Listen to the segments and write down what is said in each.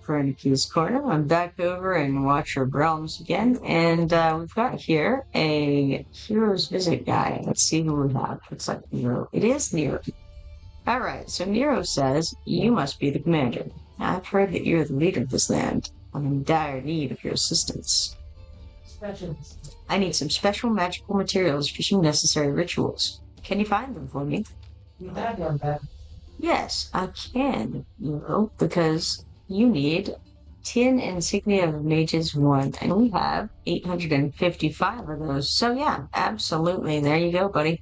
Kipoerneke's Korner. I'm back over in Watcher of Realms again, and we've got here a Hero's Visit guy. Let's see who we have. Looks like Nero. It is Nero. Alright, so Nero says, you must be the commander. I've heard that you're the leader of this land. I'm in dire need of your assistance. I need some special magical materials for some necessary rituals. Can you find them for me? Yes, I can, because you need 10 insignia of mages 1, and we have 855 of those. So yeah, absolutely. There you go, buddy.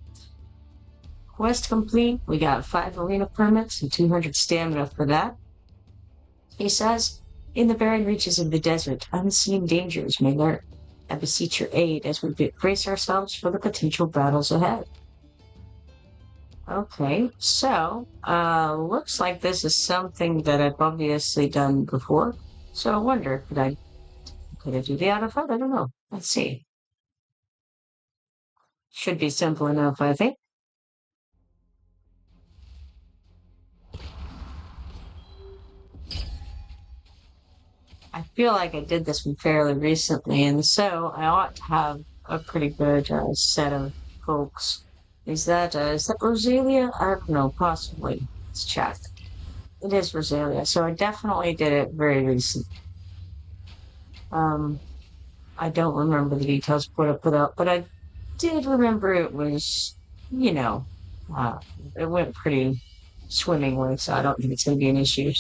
Quest complete. We got 5 arena permits and 200 stamina for that. He says, in the barren reaches of the desert, unseen dangers may lurk. I beseech your aid as we brace ourselves for the potential battles ahead. Okay, so, looks like this is something that I've obviously done before. So I wonder, could I do the auto fight? I don't know. Let's see. Should be simple enough, I think. I feel like I did this one fairly recently, and so I ought to have a pretty good set of folks. Is that Rosalia? I don't know, possibly. Let's check. It is Rosalia, so I definitely did it very recently. I don't remember the details put up, but I did remember it was, it went pretty swimmingly, so I don't think it's going to be an issue.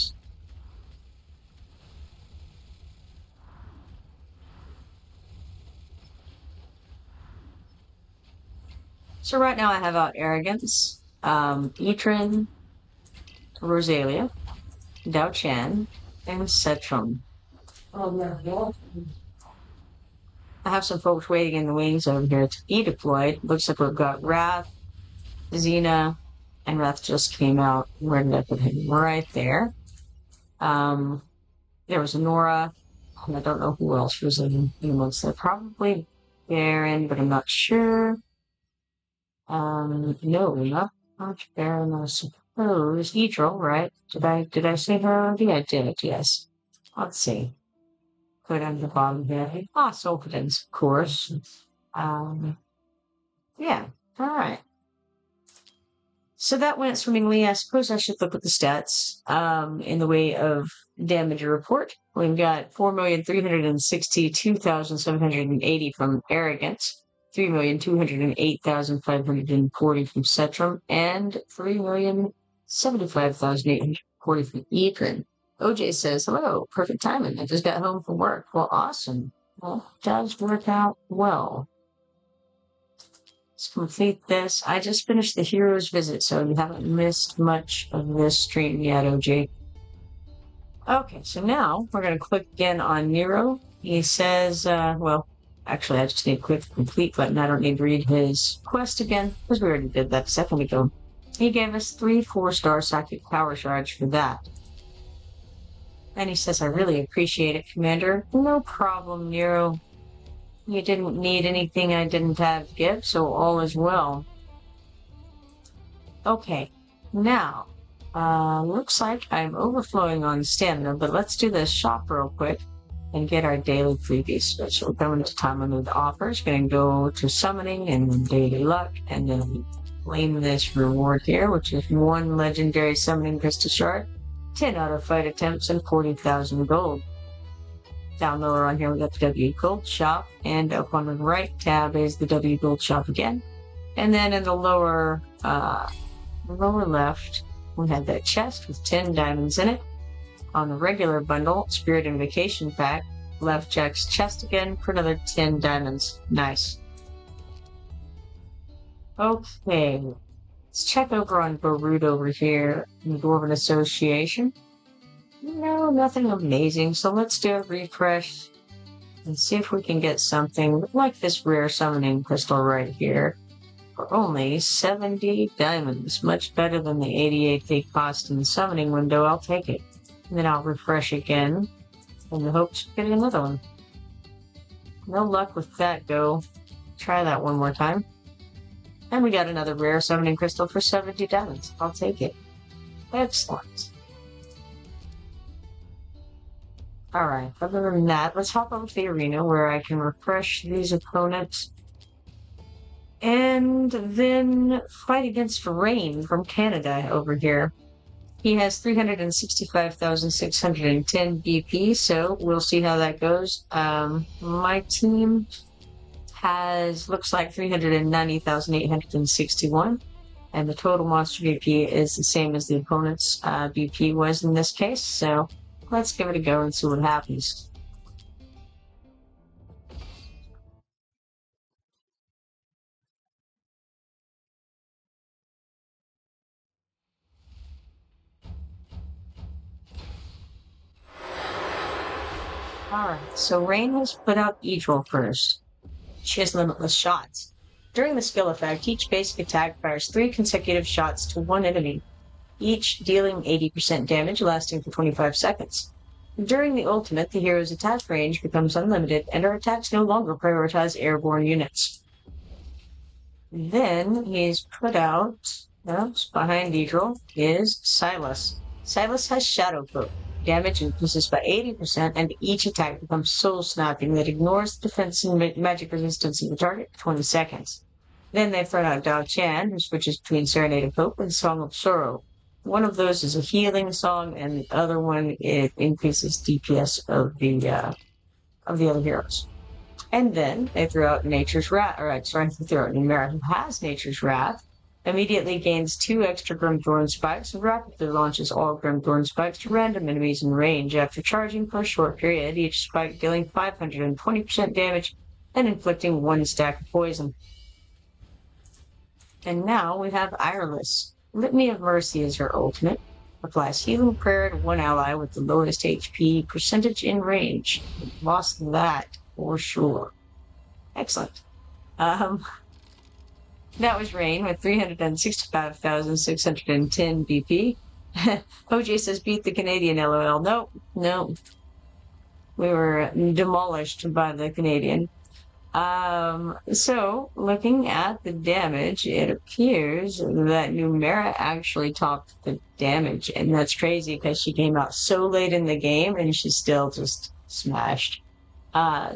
So right now I have out Arrogance, Etrin, Rosalia, Dao Chan, and Cetrum. I have some folks waiting in the wings over here to be deployed. Looks like we've got Wrath, Xena, and Wrath just came out. Where did I put him? Right there. There was Nora, and I don't know who else was in amongst there. Probably Baron, but I'm not sure. No, not Baron, I suppose. Edril, right? Did I say her already? I did, yes. Let's see. Put on the bottom here. Sulfidens, of course. Yeah, alright. So that went swimmingly. I suppose I should look at the stats in the way of damage report. We've got 4,362,780 from Arrogance, 3,208,540 from Cetrum, and 3,075,840 from Ethan. OJ says, hello, perfect timing. I just got home from work. Well, awesome. Well, it does work out well. Let's complete this. I just finished the Hero's Visit, so you haven't missed much of this stream yet, OJ. Okay, so now we're going to click again on Nero. He says, well, actually, I just need to click the complete button. I don't need to read his quest again, because we already did that a second ago. He gave us 3 4-star psychic power shards for that. And he says, I really appreciate it, Commander. No problem, Nero. You didn't need anything I didn't have to give, so all is well. Okay, now, looks like I'm overflowing on stamina, but let's do this shop real quick and get our daily freebies. So we're coming to time limit offers, going to go to summoning and then daily luck, and then claim this reward here, which is 1 legendary summoning crystal shard, 10 auto fight attempts, and 40,000 gold. Down lower on here we got the W Gold Shop, and up on the right tab is the W Gold Shop again. And then in the lower left, we had that chest with 10 diamonds in it. On the regular bundle, Spirit Invocation Pack, left checks chest again for another 10 diamonds. Nice. Okay, let's check over on Barut over here in the Dwarven Association. No, nothing amazing, so let's do a refresh and see if we can get something like this rare summoning crystal right here for only 70 diamonds. Much better than the 88 they cost in the summoning window. I'll take it. And then I'll refresh again in the hopes of getting another one. No luck with that, go. Try that one more time. And we got another rare summoning crystal for 70 diamonds. I'll take it. Excellent. Alright, other than that, let's hop over to the arena where I can refresh these opponents and then fight against Rain from Canada over here. He has 365,610 BP, so we'll see how that goes. My team looks like 390,861, and the total monster BP is the same as the opponent's BP was in this case, so let's give it a go and see what happens. Alright, so Rain has put out Edril first. She has limitless shots. During the skill effect, each basic attack fires 3 consecutive shots to one enemy, each dealing 80% damage lasting for 25 seconds. During the ultimate, the hero's attack range becomes unlimited, and her attacks no longer prioritize airborne units. Then he's put out, behind Edril, is Silas. Silas has Shadow Cloak. Damage increases by 80%, and each attack becomes soul snapping that ignores the defense and magic resistance of the target for 20 seconds. Then they throw out Dao Chan, who switches between Serenade of Hope and Song of Sorrow. One of those is a healing song, and the other one it increases DPS of the other heroes. And then they throw out Nature's Wrath, they throw out Numera, who has Nature's Wrath, immediately gains 2 extra Grimthorn spikes and rapidly launches all Grimthorn spikes to random enemies in range after charging for a short period, each spike dealing 520% damage and inflicting 1 stack of poison. And now we have Ireless. Litany of Mercy is her ultimate. Applies healing prayer to one ally with the lowest HP percentage in range. Lost that for sure. Excellent. That was Rain with 365,610 BP. OJ says beat the Canadian, LOL. No. We were demolished by the Canadian. So looking at the damage, it appears that Numera actually topped the damage, and that's crazy because she came out so late in the game and she's still just smashed.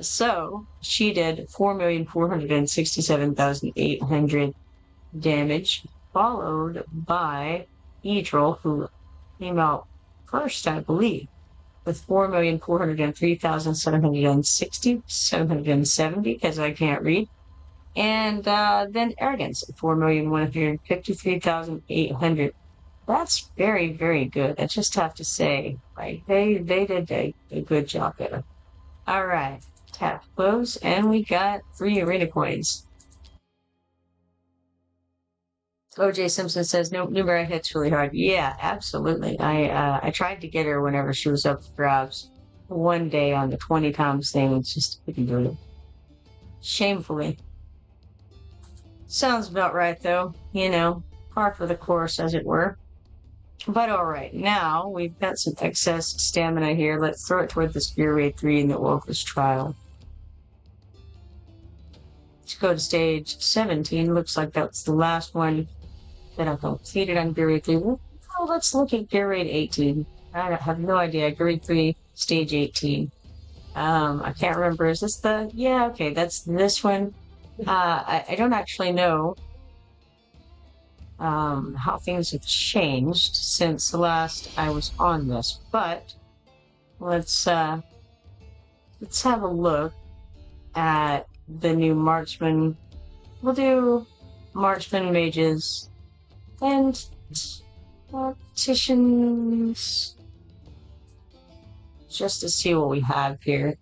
So she did 4,467,800 damage, followed by Edril, who came out first, I believe, with 4,403,770, because I can't read. And then Arrogance at 4,153,800. That's very, very good. I just have to say, like, they did a good job there. All right, tap close, and we got 3 arena coins. OJ Simpson says, no, Numera hits really hard. Yeah, absolutely. I tried to get her whenever she was up for grabs. One day on the 20 times thing, it's just couldn't do it. Shamefully. Sounds about right, though. Par for the course, as it were. But alright, now we've got some excess stamina here. Let's throw it toward the Spear Raid 3 in the Orcus trial. Let's go to stage 17. Looks like that's the last one that I completed on Gear Raid 3. Well, let's look at Gear Raid 18. I have no idea. Gear Raid 3, stage 18. I can't remember. Is this the... Yeah, okay, that's this one. I don't actually know how things have changed since the last I was on this, but let's have a look at the new marksman. We'll do marksman, mages, and tacticians, just to see what we have here.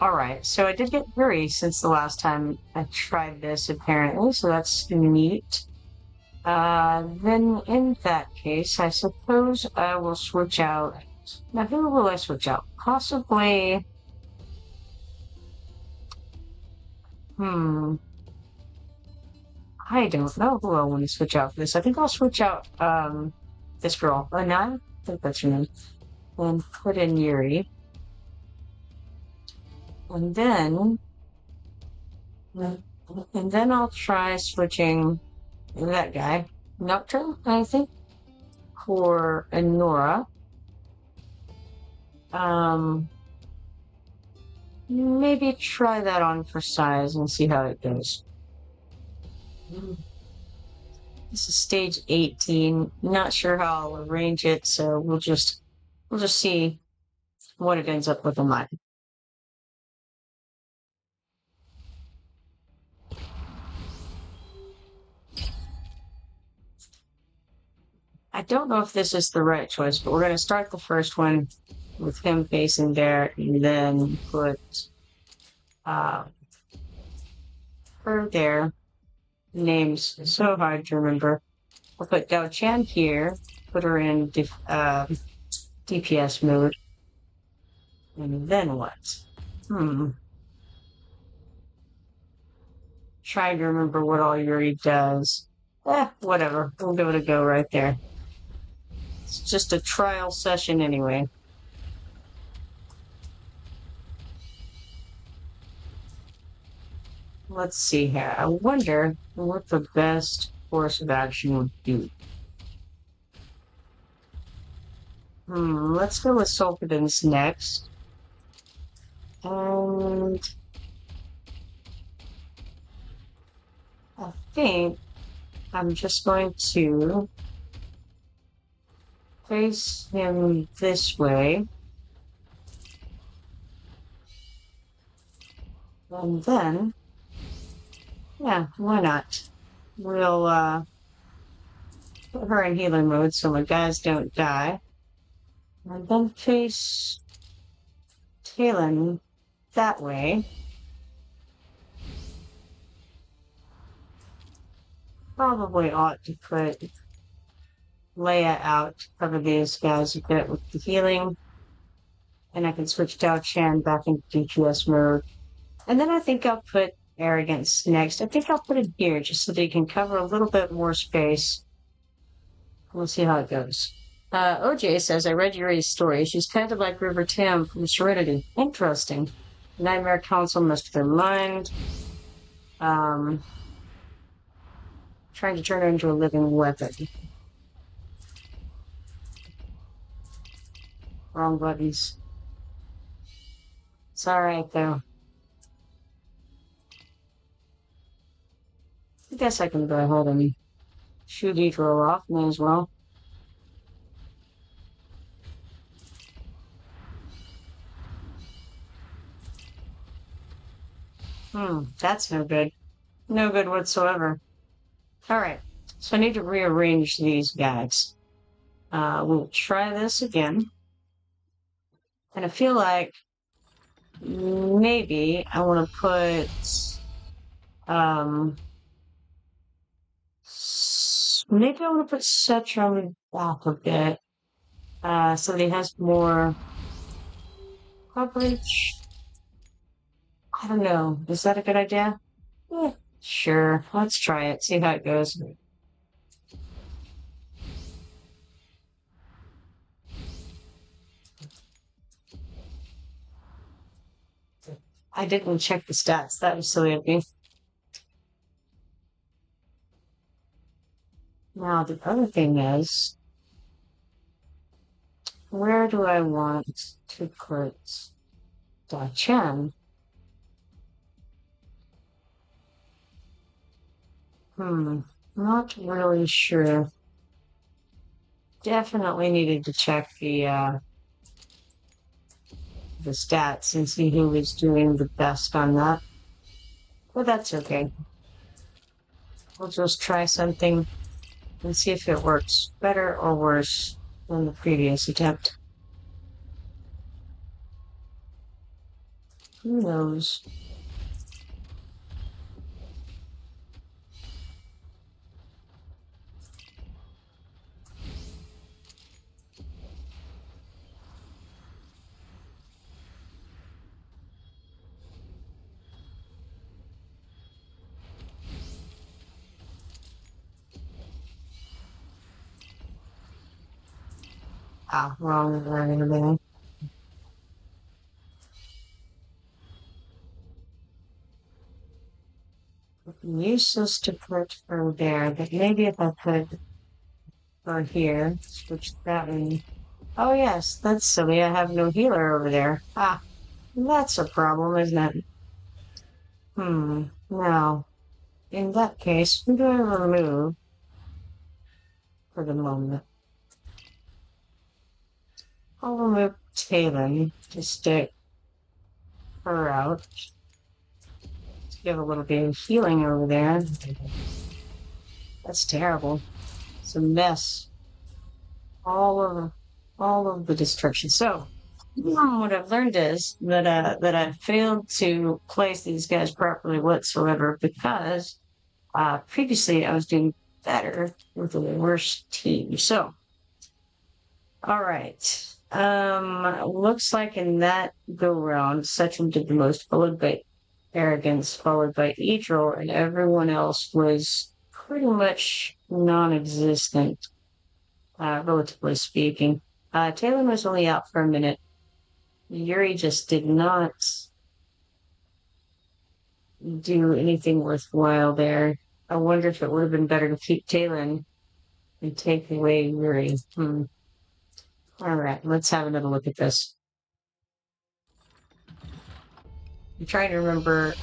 Alright, so I did get Fury since the last time I tried this, apparently, so that's neat. Then in that case, I suppose I will switch out... Now, who will I switch out? Possibly... I don't know who I want to switch out for this. I think I'll switch out, this girl. Anna? I think that's her name. And put in Yuri. And then I'll try switching that guy, Nocturne, I think, for Nora. Maybe try that on for size and see how it goes. This is stage 18. Not sure how I'll arrange it, so we'll just see what it ends up looking like. I don't know if this is the right choice, but we're going to start the first one with him facing there, and then put her there. Name's so hard to remember. We'll put Gao Chan here, put her in DPS mode. And then what? Trying to remember what all Yuri does. Whatever. We'll give it a go right there. It's just a trial session anyway. Let's see here. I wonder what the best course of action would be. Let's go with Sulfidens next. And I think I'm just going to face him this way. And then, yeah, why not? We'll put her in healing mode so my guys don't die. And then face Talon that way. Probably ought to put Leia out to cover these guys a bit with the healing. And I can switch Dao Chan back into DPS mode. And then I think I'll put Arrogance next. I think I'll put it here just so they can cover a little bit more space. We'll see how it goes. OJ says, I read Yuri's story. She's kind of like River Tam from Serenity. Interesting. Nightmare Council must have been mind. Trying to turn her into a living weapon. Wrong buttons. It's alright, though. I guess I can go ahead and shoot Eagle off me as well. That's no good. No good whatsoever. Alright, so I need to rearrange these guys. We'll try this again. And I feel like maybe I want to put maybe I want to put Cetrum back a bit so that he has more coverage. I don't know. Is that a good idea? Yeah, sure. Let's try it. See how it goes. I didn't check the stats. That was silly of me. Now, the other thing is, where do I want to put Da-Chen? Not really sure. Definitely needed to check the stats and see who was doing the best on that. But that's okay. We'll just try something and see if it works better or worse than the previous attempt. Who knows? Wrong everything. Useless to put her there, but maybe if I put her here, switch that one Oh, yes, that's silly. I have no healer over there. Ah, that's a problem, isn't it? Now, in that case, who do I remove for the moment? I'll remove Talon to stick her out. To give a little bit of healing over there. That's terrible. It's a mess. All of all of the destruction. So what I've learned is that I failed to place these guys properly whatsoever because previously I was doing better with a worse team. So all right. Looks like in that go round, Sachin did the most, followed by Arrogance, followed by Idril, and everyone else was pretty much non-existent, relatively speaking. Taylor was only out for a minute. Yuri just did not do anything worthwhile there. I wonder if it would have been better to keep Taylor and take away Yuri. All right, let's have another look at this. I'm trying to remember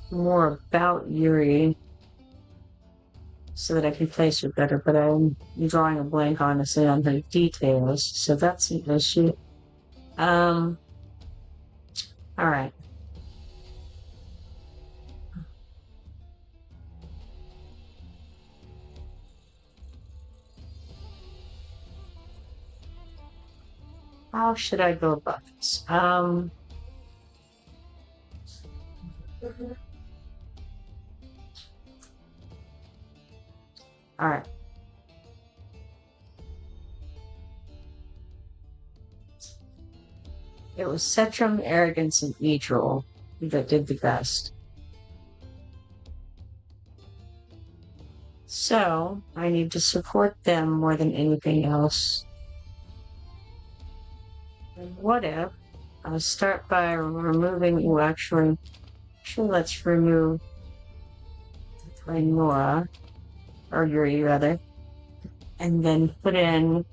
more about Yuri so that I can place her better, but I'm drawing a blank, honestly, on her details, so that's an issue. All right. How should I go about this? All right. It was Cetrum, Arrogance, and Idril that did the best. So I need to support them more than anything else. And what if I'll start by removing, well, actually, let's remove Nora, or Yuri rather, and then put in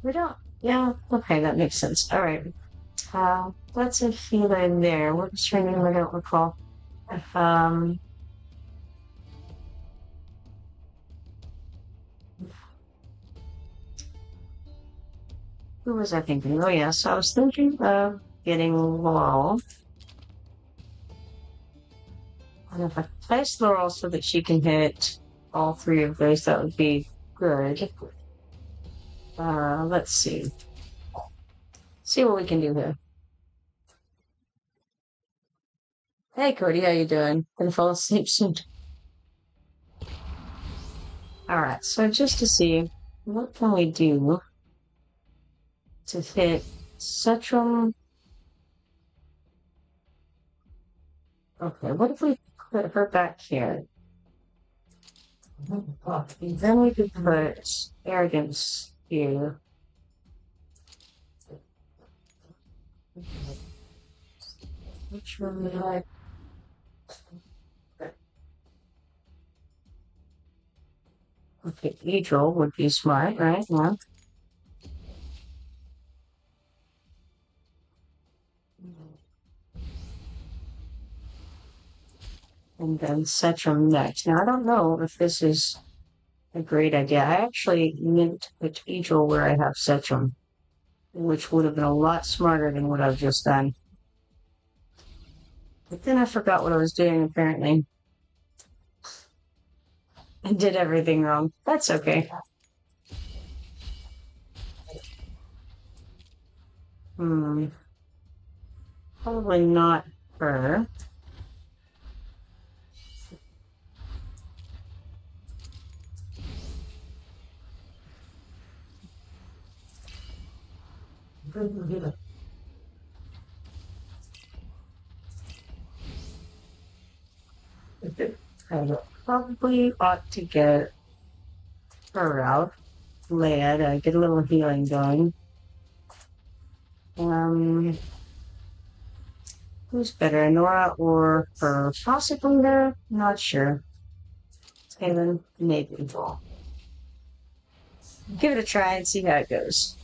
we don't, yeah, okay, that makes sense. All right. Let's a healer in there. What's her name? I don't recall. Um, who was I thinking? Oh, yes, I was thinking of getting Laurel. And if I place Laurel so that she can hit all three of those, that would be good. Let's see. See what we can do here. Hey, Cody, how you doing? Gonna fall asleep soon. All right, so just to see, what can we do to hit Cetrum? Okay, what if we put her back here? Then we could put Arrogance here. Which one would I? Okay, Idril would be smart, right? Yeah. And then Cetrum next. Now, I don't know if this is a great idea. I actually meant to put Idril where I have Cetrum, which would have been a lot smarter than what I've just done. But then I forgot what I was doing, apparently. I did everything wrong. That's okay. Probably not her. I probably ought to get her out. Lead, get a little healing going. Who's better, Nora or her? Possibly her? Not sure. And then maybe draw. Give it a try and see how it goes.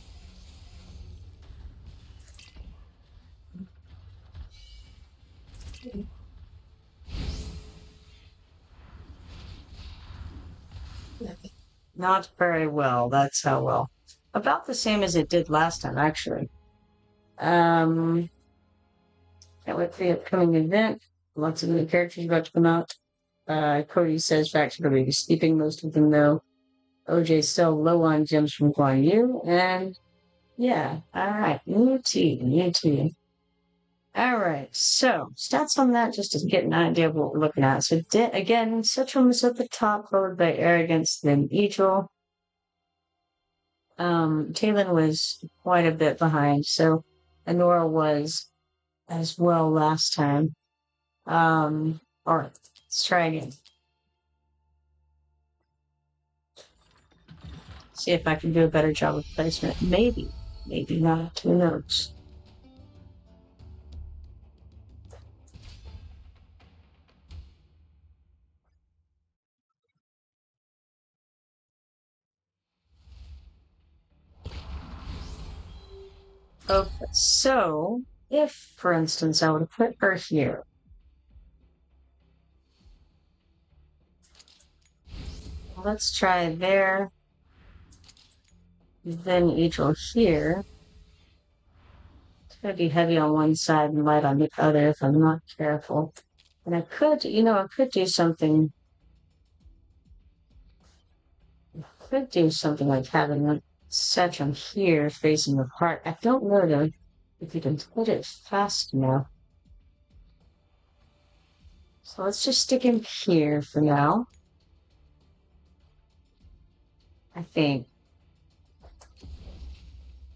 Not very well, that's how well. About the same as it did last time, actually. Can't wait for the upcoming event. Lots of new characters about to come out. Cody says Facts are going to be sleeping, most of them though. OJ's still low on gems from Guan Yu, and yeah, alright, new team. Alright, so stats on that just to get an idea of what we're looking at. So again, Citron was at the top, followed by Arrogance, then Egil. Talon was quite a bit behind, so Honora was as well last time. Alright, let's try again. See if I can do a better job of placement. Maybe. Maybe not. Who knows? Okay, so if, for instance, I would put her here. Let's try there. Then Angel here. It's going to be heavy on one side and light on the other if I'm not careful. And I could, I could do something. Could do something like having a section here facing the heart. I don't know though if you can put it fast enough. So let's just stick him here for now. I think.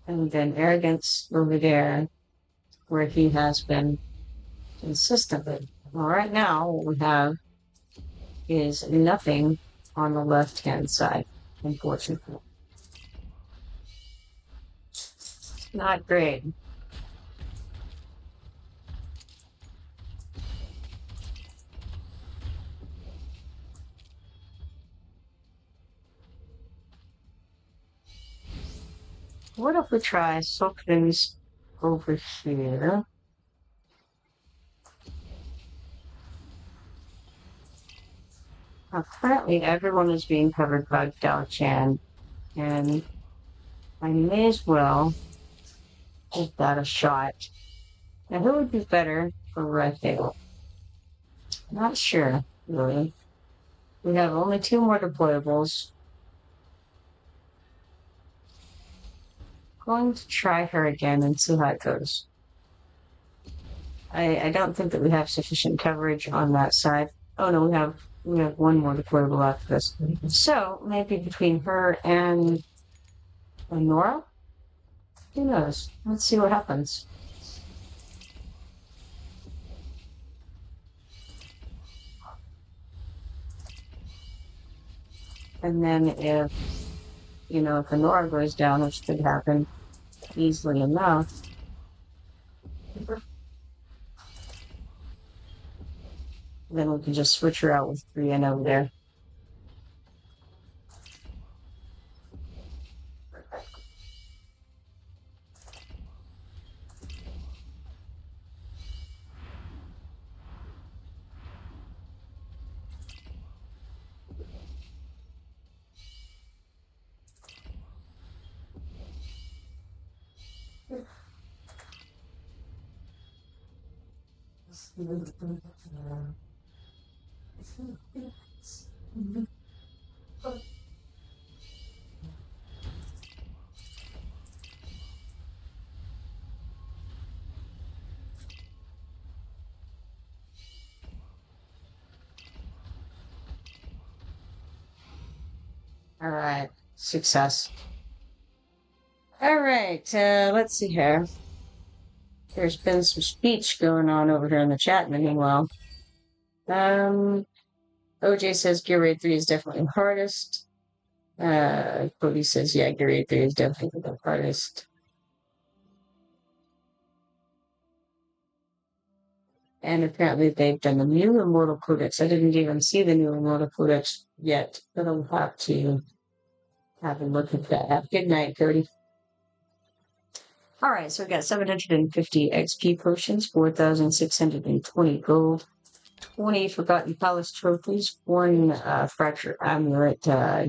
And then Arrogance over there, where he has been consistently. Well, right now, what we have is nothing on the left-hand side, unfortunately. Not great. What if we try Sulkins over here? Currently, everyone is being covered by Dao Chan, and I may as well give that a shot. Now, who would be better for Red Tail? Not sure, really. We have only 2 more deployables. Going to try her again and see how it goes. I don't think that we have sufficient coverage on that side. Oh no, we have 1 more deployable after this. So maybe between her and Nora? Who knows? Let's see what happens. And then if Nora goes down, which could happen easily enough, then we can just switch her out with Brienne over there. All right, success. All right, let's see here. There's been some speech going on over here in the chat, meanwhile. OJ says Gear Raid 3 is definitely the hardest. Cody says, yeah, Gear Raid 3 is definitely the hardest. And apparently they've done the new Immortal Codex. I didn't even see the new Immortal Codex yet, but I'll have to have a look at that. Have a good night, Cody. All right, so we got 750 XP potions, 4,620 gold, 20 Forgotten Palace trophies, 1 Fractured Amulet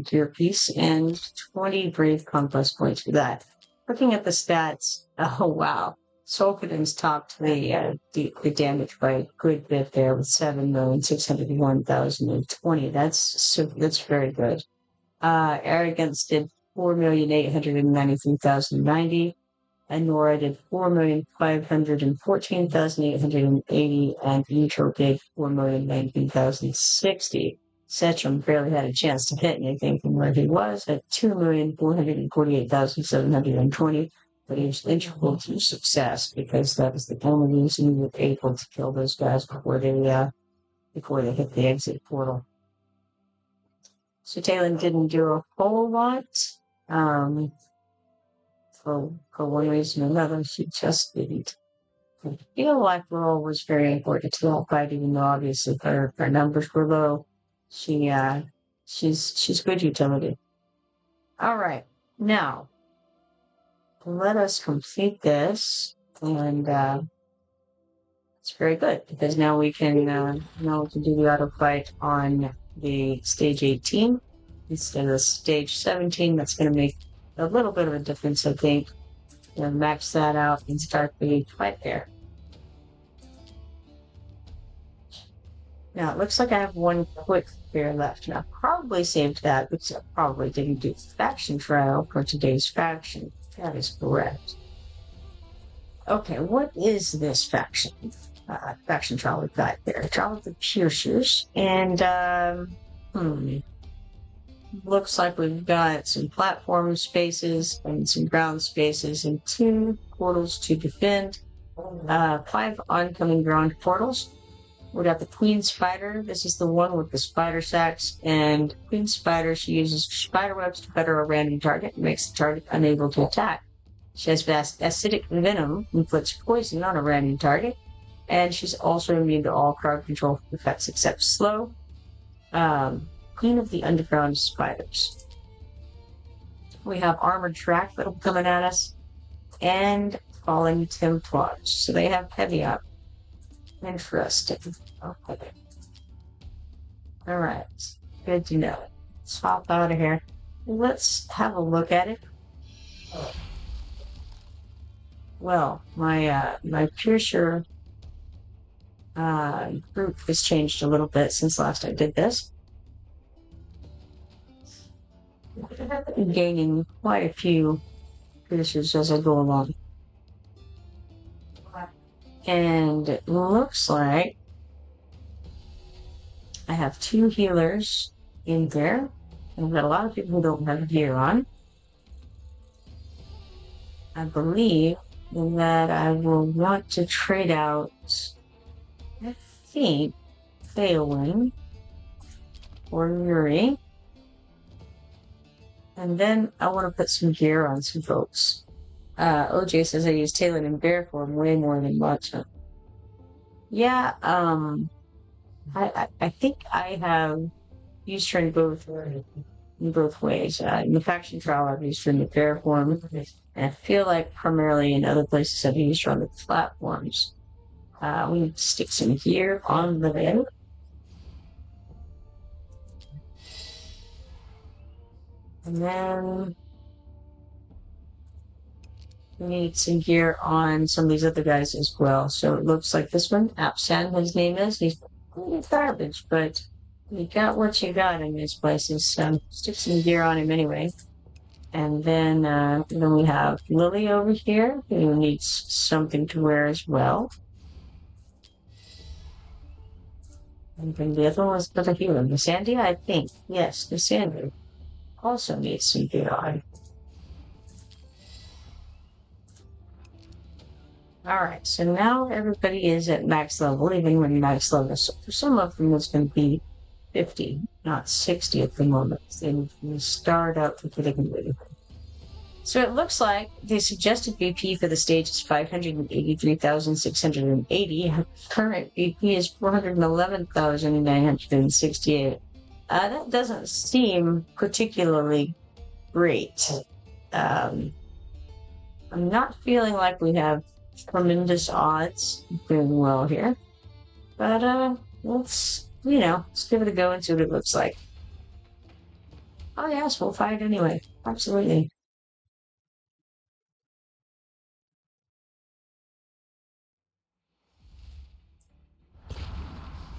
gear piece, and 20 Brave Conquest points for that. Looking at the stats, oh wow. Solkadin's topped the damage by a good bit there with 7,601,020. That's very good. Arrogance did 4,893,090. And Nora did 4,514,880, and Utro did 4,019,060. Setchum barely had a chance to hit anything from where he was at 2,448,720, but he was integral to success because that was the only reason he was able to kill those guys before they hit the exit portal. So Talon didn't do a whole lot. For one reason or another, she just didn't. Feel like role was very important to all fight, even though obviously her numbers were low. She's good utility. All right, now let us complete this, and it's very good because now we can do the auto fight on the stage 18 instead of stage 17. That's going to make a little bit of a difference, I think. Max that out and start the fight there. Now, it looks like I have one quick fair left. Now, I probably saved that because I probably didn't do the faction trial for today's faction. That is correct. Okay, what is this faction? Faction trial we've got there. Trial of the Piercers. And, looks like we've got some platform spaces and some ground spaces and 2 portals to defend. 5 oncoming ground portals. We got the Queen Spider. This is the one with the spider sacks. And Queen Spider, she uses spider webs to better a random target and makes the target unable to attack. She has fast acidic venom and puts poison on a random target. And she's also immune to all crowd control effects except slow. Queen of the Underground Spiders. We have Armored Track that'll be coming at us, and Falling Templars. So they have heavy up. Interesting. Okay. Alright. Good to know. Let's hop out of here. Let's have a look at it. Well, my Piercer group has changed a little bit since last I did this. I'm gaining quite a few piercers as I go along. And it looks like I have 2 healers in there. And I've got a lot of people who don't have gear on. I believe that I will want to trade out, I think, Theowen or Yuri. And then I want to put some gear on some folks. OJ says I use Talon in bear form way more than Watcher. Yeah, I think I have used her in both ways. In the faction trial, I've used her in the bear form, and I feel like primarily in other places I've used her on the platforms. We need to stick some gear on the bed. And then we need some gear on some of these other guys as well. So it looks like this one, Apsan, his name is. He's garbage, but you got what you got in these places. So stick some gear on him anyway. And then we have Lily over here, who needs something to wear as well. And then the other one was the hero. The Sandy, I think. Yes, the Sandy also needs some gear on. Alright, so now everybody is at max level, even when max level. So for some of them, it's going to be 50, not 60 at the moment. Then we start out with the So it looks like the suggested BP for the stage is 583,680. Current BP is 411,968. That doesn't seem particularly great. I'm not feeling like we have tremendous odds of doing well here. But let's give it a go and see what it looks like. Oh yes, we'll fight anyway. Absolutely.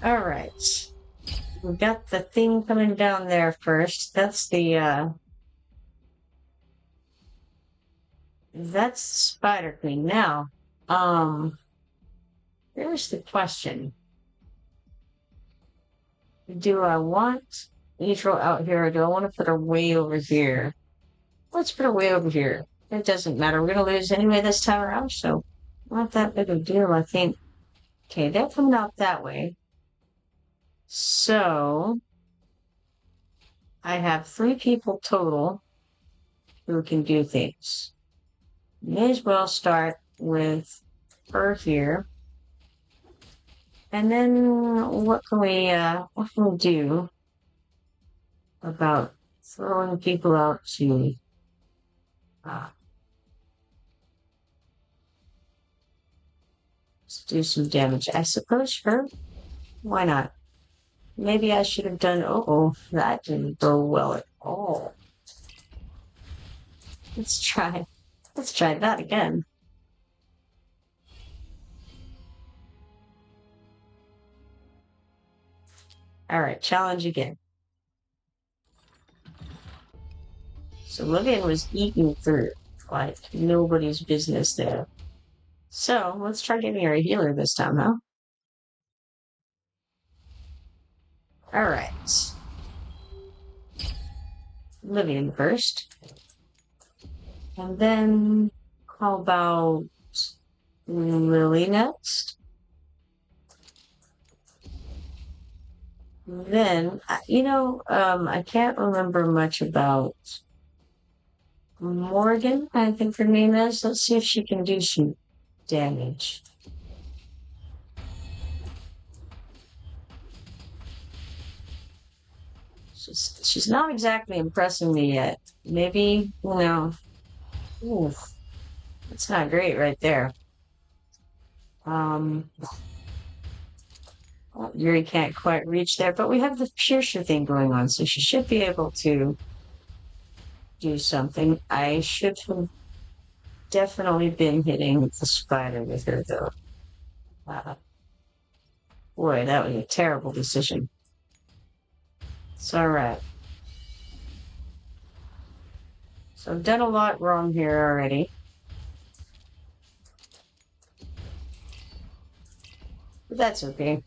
All right. We got the thing coming down there first. That's the Spider Queen. Now, here's the question. Do I want neutral out here or do I want to put her way over here? Let's put her way over here. It doesn't matter. We're gonna lose anyway this time around, so not that big of a deal, I think. Okay, they're coming out that way. So I have 3 people total who can do things. May as well start with her here. And then what can we do about throwing people out to do some damage? I suppose her? Why not? Maybe I should have done, that didn't go well at all. Let's try that again. All right, challenge again. So Lillian was eaten through like nobody's business there. So let's try getting her a healer this time, huh? All right. Lillian first. And then how about Lily next? Then, I can't remember much about Morgan, I think her name is. Let's see if she can do some damage. She's not exactly impressing me yet. Maybe, oof, that's not great right there. Yuri can't quite reach there, but we have the Piercer thing going on, so she should be able to do something. I should have definitely been hitting the spider with her, though. Boy, that was a terrible decision. It's alright. So I've done a lot wrong here already. But that's okay.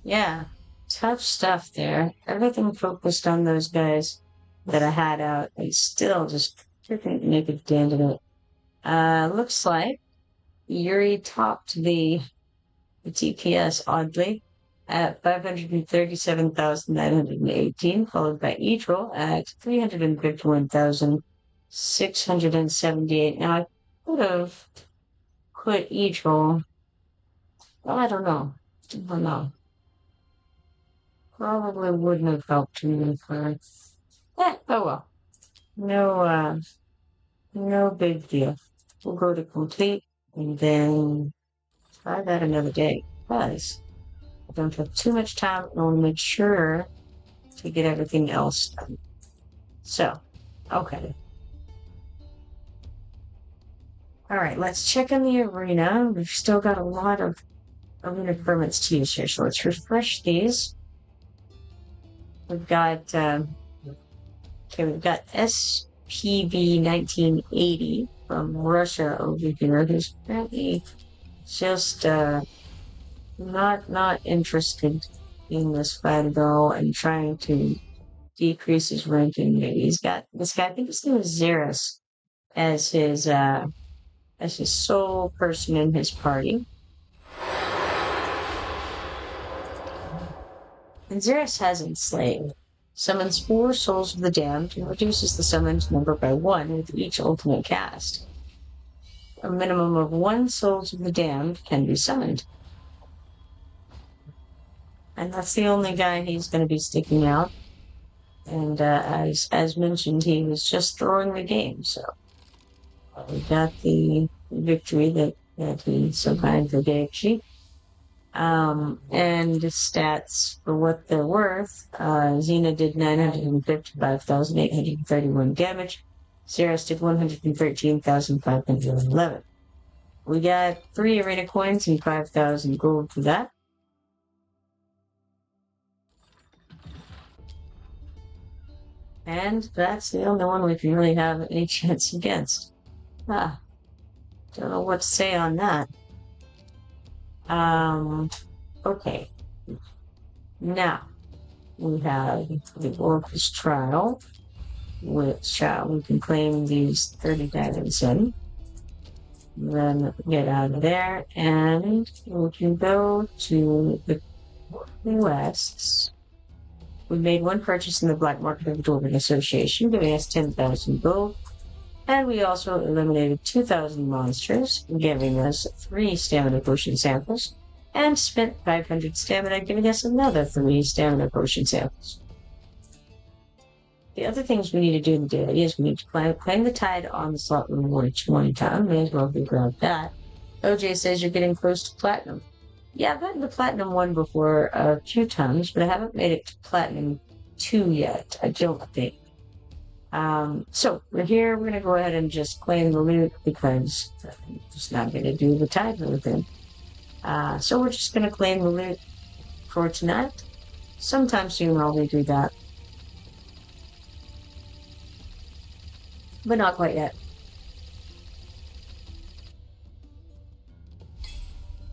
Yeah, tough stuff there. Everything focused on those guys that I had out and still just couldn't make a dent in it. Looks like Yuri topped the TPS oddly at 537,918, followed by Etrol at 351,678. Now I could have put Etrol. Well, I don't know. Probably wouldn't have helped me for. Oh well. No big deal. We'll go to complete and then try that another day. Because I don't have too much time and I want to make sure to get everything else done. So, okay. Alright, let's check in the arena. We've still got a lot of arena permits to use here, so let's refresh these. We've got we've got SPV 1980 from Russia over here, who's apparently just not interested in this fight at all and trying to decrease his ranking. Maybe he's got this guy, I think his name is Xeris, as his sole person in his party. And Xeris has enslaved. Summons 4 souls of the damned and reduces the summoned number by 1 with each ultimate cast. A minimum of 1 souls of the damned can be summoned. And that's the only guy he's going to be sticking out. And as mentioned, he was just throwing the game, so we got the victory that he so kindly gave sheep. And stats for what they're worth. Xena did 955,831 damage. Xeris did 113,511. We got 3 arena coins and 5,000 gold for that. And that's the only one we can really have any chance against. Don't know what to say on that. Okay. Now, we have the Orcus trial, which we can claim these 30 diamonds in. Then get out of there, and we can go to the quests. We made 1 purchase in the black market of the Dwarven Association, giving us 10,000 gold. And we also eliminated 2,000 monsters, giving us 3 stamina potion samples, and spent 500 stamina, giving us another 3 stamina potion samples. The other things we need to do in the daily is we need to claim the tide on the slot reward 20 times. May as well grab that. OJ says you're getting close to platinum. Yeah, I've gotten the platinum 1 before a few times, but I haven't made it to platinum 2 yet, I don't think. So we're here. We're going to go ahead and just claim the loot because I'm just not going to do the tide with it. So we're just going to claim the loot for tonight. Sometime soon I'll redo that. But not quite yet.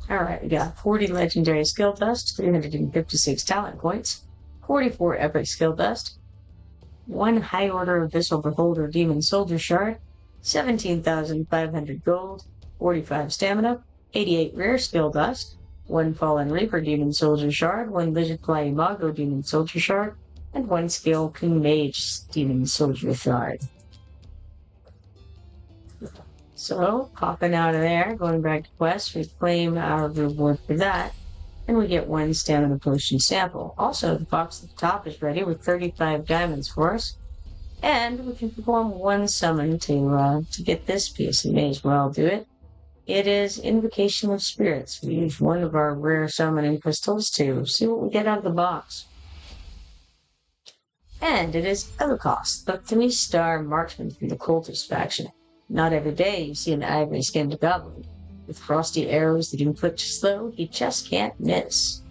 Alright, we got 40 legendary skill dust, 356 talent points, 44 epic skill dust, 1 high order abyssal beholder demon soldier shard, 17,500 gold, 45 stamina, 88 rare skill dust, 1 fallen reaper demon soldier shard, 1 lizard fly imago demon soldier shard, and 1 skill king mage demon soldier shard. So, popping out of there, going back to quest, we claim our reward for that, and we get 1 stamina potion sample. Also, the box at the top is ready with 35 diamonds for us, and we can perform 1 summon to get this piece. We may as well do it. It is Invocation of Spirits. We use 1 of our rare summoning crystals to see what we get out of the box. And it is Elocost, the 3-star marksman from the Cultist faction. Not every day you see an ivory-skinned goblin. With frosty arrows that inflict slow, he just can't miss.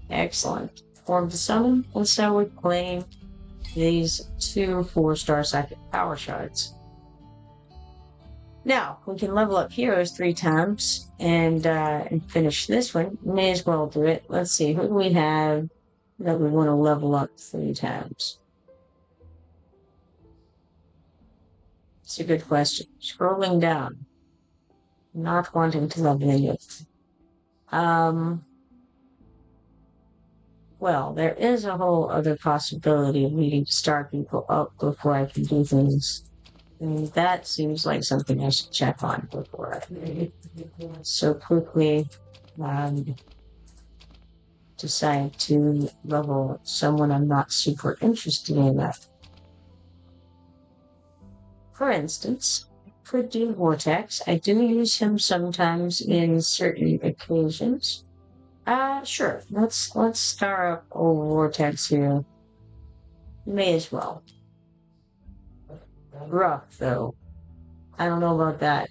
Excellent. Form to summon, and so we claim these 2 4-star psychic power shards. Now, we can level up heroes 3 times and finish this one. May as well do it. Let's see, who do we have that we want to level up 3 times? It's a good question. Scrolling down. Not wanting to level it. Well, there is a whole other possibility of needing to start people up before I can do things. And that seems like something I should check on before I so quickly decide to level someone I'm not super interested in that. For instance, could do Vortex. I do use him sometimes in certain occasions. Sure. Let's star up old Vortex here. May as well. Rough, though. I don't know about that.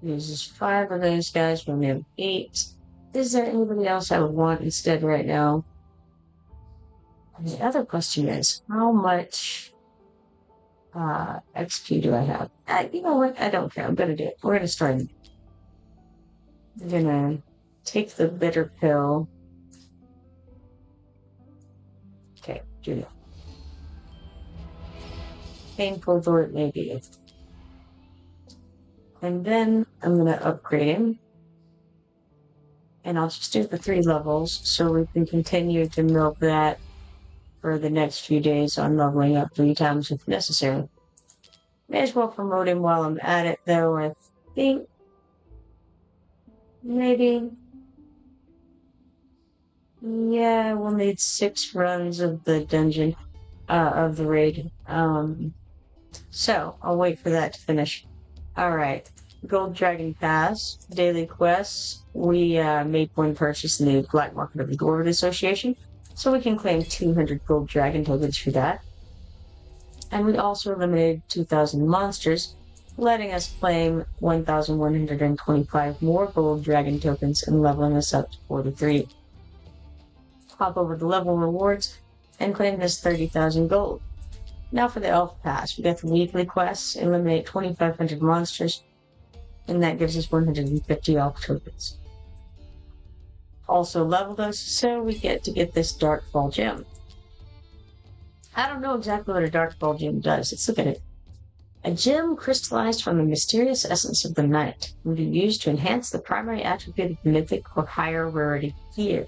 Uses 5 of those guys when we have 8. Is there anybody else I would want instead right now? And the other question is, how much XP do I have? You know what? I don't care. I'm going to do it. We're going to start. I'm going to take the bitter pill. Okay, do that. Painful though it may be. And then I'm going to upgrade him. And I'll just do the 3 levels so we can continue to milk that for the next few days on leveling up 3 times if necessary. May as well promote him while I'm at it, though. I think maybe, yeah, we'll need 6 runs of the dungeon, of the raid. So I'll wait for that to finish. All right. Gold Dragon Pass, daily quests. We made one purchase in the Black Market of the Dwarven Association, so we can claim 200 gold dragon tokens for that. And we also eliminated 2,000 monsters, letting us claim 1,125 more gold dragon tokens and leveling us up to 43. Hop over to level rewards and claim this 30,000 gold. Now for the Elf Pass, we got the weekly quests, eliminate 2,500 monsters, and that gives us 150 elf tokens. Also leveled us, so we get to get this Darkfall gem. I don't know exactly what a Darkfall gem does. Let's look at it. A gem crystallized from the mysterious essence of the night can be used to enhance the primary attribute of mythic or higher rarity gear,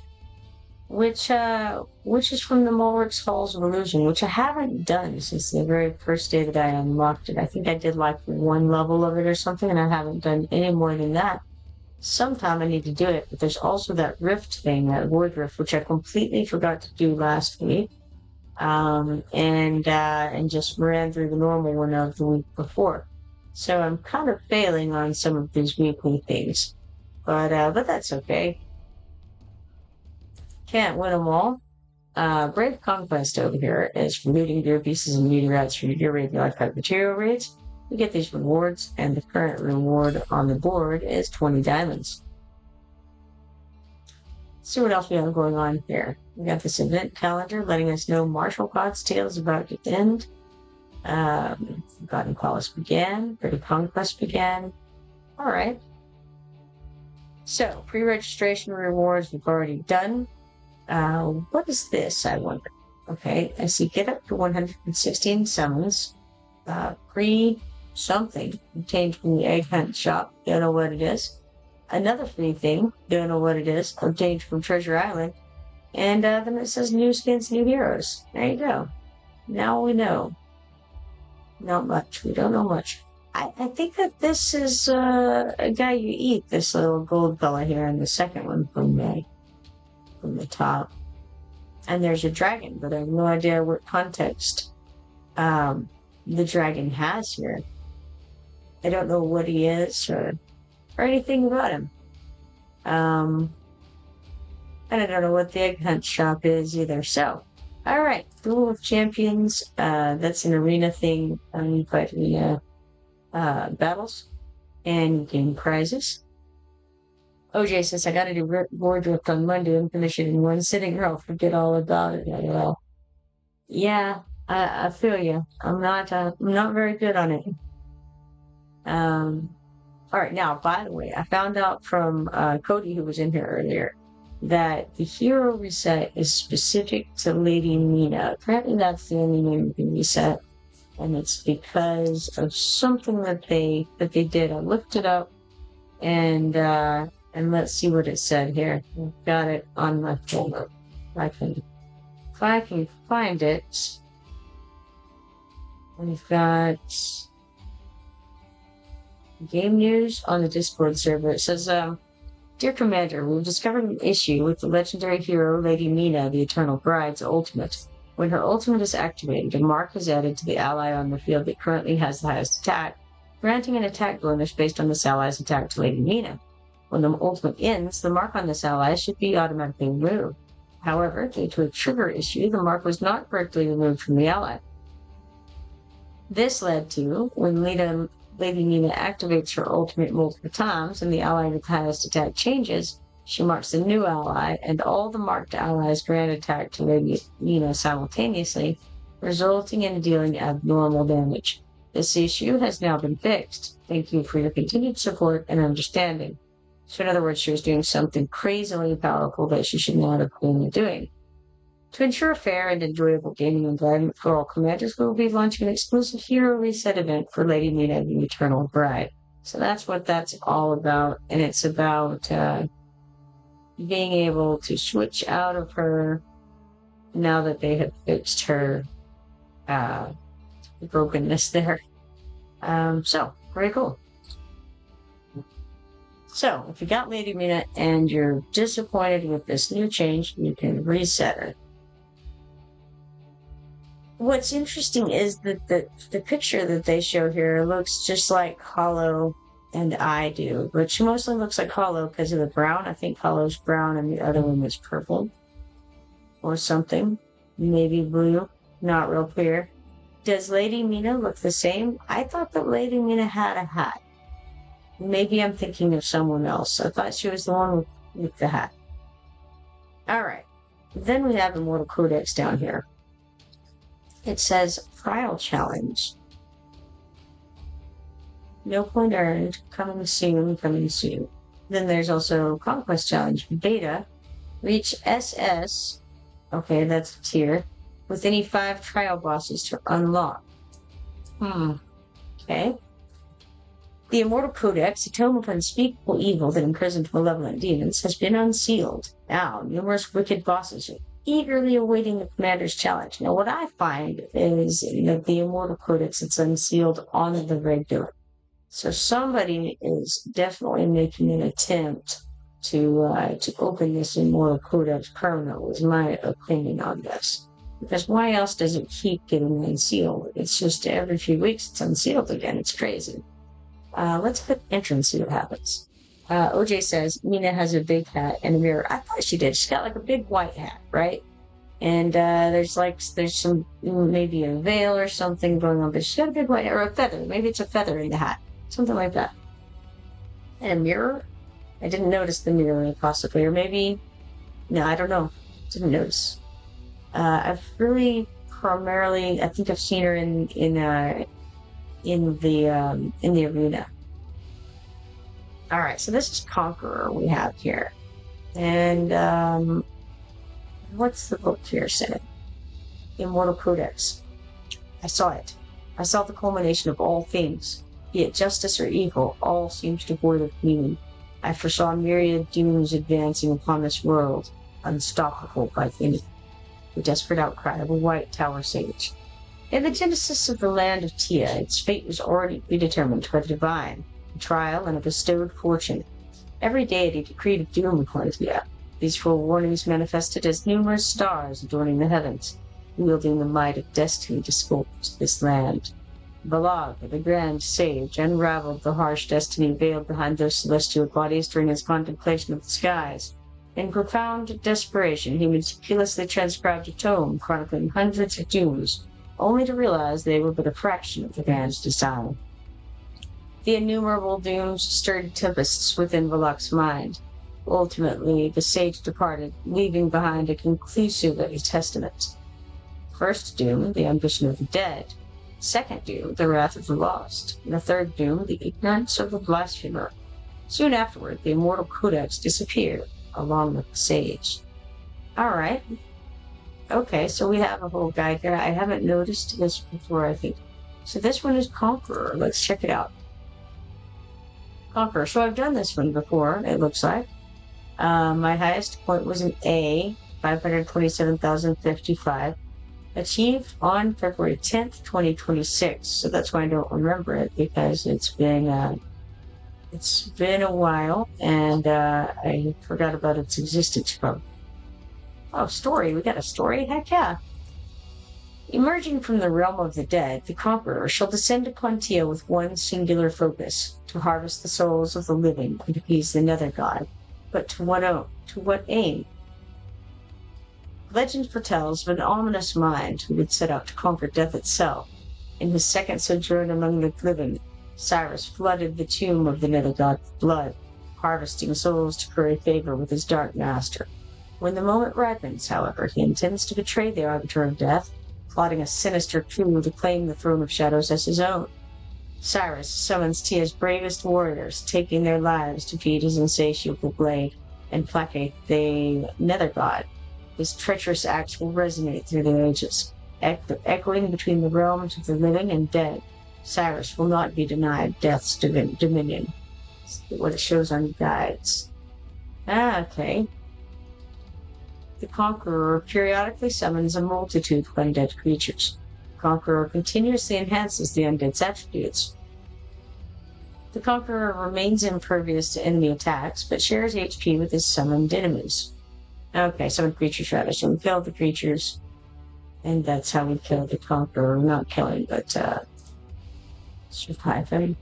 which is from the Mulrich's Halls of Illusion, which I haven't done since the very first day that I unlocked it. I think I did like 1 level of it or something, and I haven't done any more than that. Sometime I need to do it, but there's also that rift thing, that word rift, which I completely forgot to do last week, and just ran through the normal one of the week before. So I'm kind of failing on some of these weekly things, but that's okay. Can't win them all. Brave Conquest over here is for looting gear pieces and meteorites for your regular archive material raids. You get these rewards, and the current reward on the board is 20 diamonds. Let's see what else we have going on here. We got this event calendar letting us know Martial God's Tale is about to end. Forgotten Palace began. Brave Conquest began. Alright. So, pre-registration rewards we've already done. What is this, I wonder? Okay, I see get up to 116 summons. Free something obtained from the egg hunt shop. Don't know what it is. Another free thing. Don't know what it is. Obtained from Treasure Island. And then it says new skins, new heroes. There you go. Now we know. Not much. We don't know much. I think that this is a guy you eat, this little gold fella here in the second one from the top. And there's a dragon, but I have no idea what context the dragon has here. I don't know what he is or anything about him. And I don't know what the egg hunt shop is either. So, alright, Duel of Champions, that's an arena thing. You fight arena battles and you gain prizes. OJ says, I gotta do board drift on Monday and finish it in one sitting or I'll forget all about it. Well, yeah, I feel you. I'm not very good on it. Alright, now, by the way, I found out from Cody, who was in here earlier, that the hero reset is specific to Lady Nina. Apparently that's the only name you can reset, and it's because of something that they did. I looked it up, and let's see what it said here. I've got it on my folder. If I can find it. We've got game news on the Discord server. It says, Dear Commander, we've discovered an issue with the legendary hero Lady Nina, the Eternal Bride's ultimate. When her ultimate is activated, a mark is added to the ally on the field that currently has the highest attack, granting an attack bonus based on this ally's attack to Lady Nina. When the ultimate ends, the mark on this ally should be automatically removed. However, due to a trigger issue, the mark was not correctly removed from the ally. This led to, when Lady Nina activates her ultimate multiple times and the ally with highest attack changes, she marks a new ally, and all the marked allies grant attack to Lady Nina simultaneously, resulting in dealing abnormal damage. This issue has now been fixed. Thank you for your continued support and understanding. So in other words, she was doing something crazily powerful that she should not have been doing. To ensure a fair and enjoyable gaming environment for all commanders, we will be launching an exclusive hero reset event for Lady Nina, the Eternal Bride. So that's what that's all about, and it's about being able to switch out of her now that they have fixed her brokenness there. So, very cool. So, if you got Lady Mina and you're disappointed with this new change, you can reset her. What's interesting is that the picture that they show here looks just like Hollow and I do, but she mostly looks like Hollow because of the brown. I think Hollow's brown and the other one is purple or something. Maybe blue. Not real clear. Does Lady Mina look the same? I thought that Lady Mina had a hat. Maybe I'm thinking of someone else. I thought she was the one with the hat. Alright. Then we have Immortal Codex down here. It says Trial Challenge. No point earned. Coming soon, coming soon. Then there's also Conquest Challenge Beta. Reach SS. Okay, that's a tier. With any 5 trial bosses to unlock. Okay. The Immortal Codex, a tome of unspeakable evil that imprisoned malevolent demons, has been unsealed. Now, numerous wicked bosses are eagerly awaiting the commander's challenge. Now, what I find is that the Immortal Codex is unsealed on the regular. So somebody is definitely making an attempt to open this Immortal Codex permanently, is my opinion on this. Because why else does it keep getting unsealed? It's just every few weeks it's unsealed again. It's crazy. Let's put enter and see what happens. OJ says Mina has a big hat and a mirror. I thought she did. She's got like a big white hat, right? And there's some maybe a veil or something going on, but she's got a big white hat or a feather. Maybe it's a feather in the hat, something like that. And a mirror. I didn't notice the mirror possibly, or maybe no, I don't know. Didn't notice. I've really primarily, I think I've seen her in the arena. All right, so this is Conqueror we have here, and what's the book here saying? Immortal Codex. I saw it. I saw the culmination of all things, be it justice or evil. All seems devoid of meaning. I foresaw myriad dooms advancing upon this world, unstoppable by any. The desperate outcry of a white tower sage. In the genesis of the land of Tia, its fate was already predetermined by the divine, a trial and a bestowed fortune. Every deity decreed a doom upon Tia. These forewarnings manifested as numerous stars adorning the heavens, wielding the might of destiny to sculpt this land. Balag, the grand sage, unraveled the harsh destiny veiled behind those celestial bodies during his contemplation of the skies. In profound desperation, he meticulously transcribed a tome chronicling hundreds of dooms, only to realize they were but a fraction of the man's design. The innumerable dooms stirred tempests within Valak's mind. Ultimately, the sage departed, leaving behind a conclusive testament. First doom, the ambition of the dead. Second doom, the wrath of the lost. And the third doom, the ignorance of the blasphemer. Soon afterward, the Immortal Codex disappeared, along with the sage. Alright. Okay, so we have a whole guide here. I haven't noticed this before, I think. So this one is Conqueror. Let's check it out. Conqueror. So I've done this one before, it looks like. My highest point was an A, 527,055. Achieved on February 10th, 2026. So that's why I don't remember it, because it's been a while, and I forgot about its existence from. Oh, story. We got a story? Heck yeah. Emerging from the realm of the dead, the Conqueror shall descend upon Tia with one singular focus, to harvest the souls of the living and appease the nether god. But to what aim? Legend foretells of an ominous mind who would set out to conquer death itself. In his second sojourn among the living, Cyrus flooded the tomb of the nether god with blood, harvesting souls to curry favor with his dark master. When the moment ripens, however, he intends to betray the arbiter of death, plotting a sinister coup to claim the throne of shadows as his own. Cyrus summons Tia's bravest warriors, taking their lives to feed his insatiable blade and placate the nether god. His treacherous acts will resonate through the ages, echoing between the realms of the living and dead. Cyrus will not be denied death's dominion. What it shows on guides. Okay. The conqueror periodically summons a multitude of undead creatures. The conqueror continuously enhances the undead's attributes. The conqueror remains impervious to enemy attacks, but shares HP with his summoned enemies. Okay, summoned creatures rather. So we kill the creatures, and that's how we kill the conqueror. Not killing, but survive him.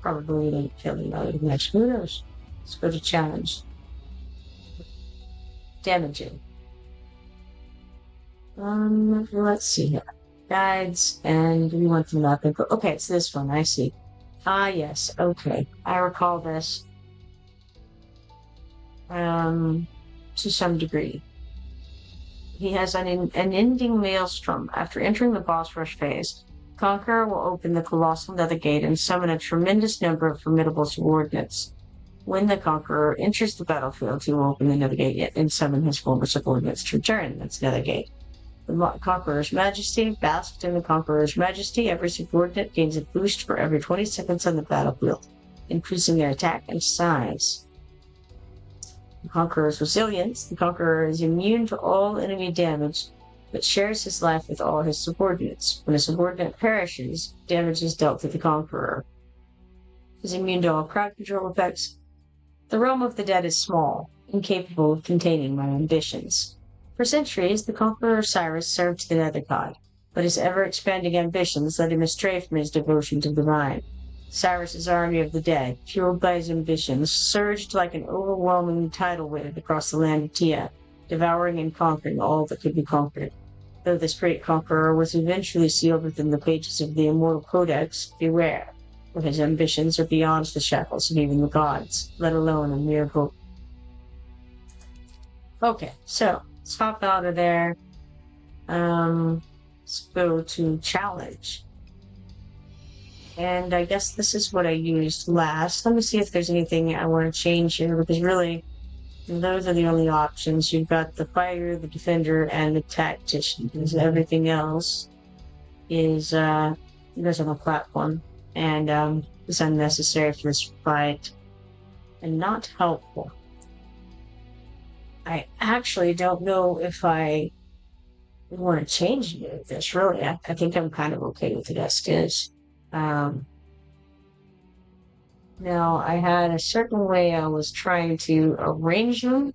Probably don't kill him out of the next. Who knows? Let's go to challenge. Damaging. Let's see here. Guides, and we want to not go. Okay, it's this one. I see. Ah, yes. Okay, I recall this. To some degree. He has an ending maelstrom. After entering the boss rush phase, Conqueror will open the colossal nether gate and summon a tremendous number of formidable subordinates. When the Conqueror enters the battlefield, he will open the nether gate and summon his former subordinates to return. That's nether gate. The Conqueror's Majesty. Basked in the Conqueror's Majesty, every subordinate gains a boost for every 20 seconds on the battlefield, increasing their attack and size. The Conqueror's Resilience. The Conqueror is immune to all enemy damage, but shares his life with all his subordinates. When a subordinate perishes, damage is dealt to the Conqueror. He is immune to all crowd control effects. The realm of the dead is small, incapable of containing my ambitions. For centuries, the Conqueror Cyrus served the Nether God, but his ever-expanding ambitions led him astray from his devotion to the divine. Cyrus's army of the dead, fueled by his ambitions, surged like an overwhelming tidal wave across the land of Tia, devouring and conquering all that could be conquered. Though this great conqueror was eventually sealed within the pages of the Immortal Codex, beware, for his ambitions are beyond the shackles of even the gods, let alone a mere hope. Okay, so let's hop out of there. Let's go to challenge. And I guess this is what I used last. Let me see if there's anything I want to change here, because really, those are the only options. You've got the fighter, the defender, and the tactician, because everything else is goes on a platform, and is unnecessary for this fight, and not helpful. I actually don't know if I want to change any of this, really. I think I'm kind of okay with it as it is. Now, I had a certain way I was trying to arrange them,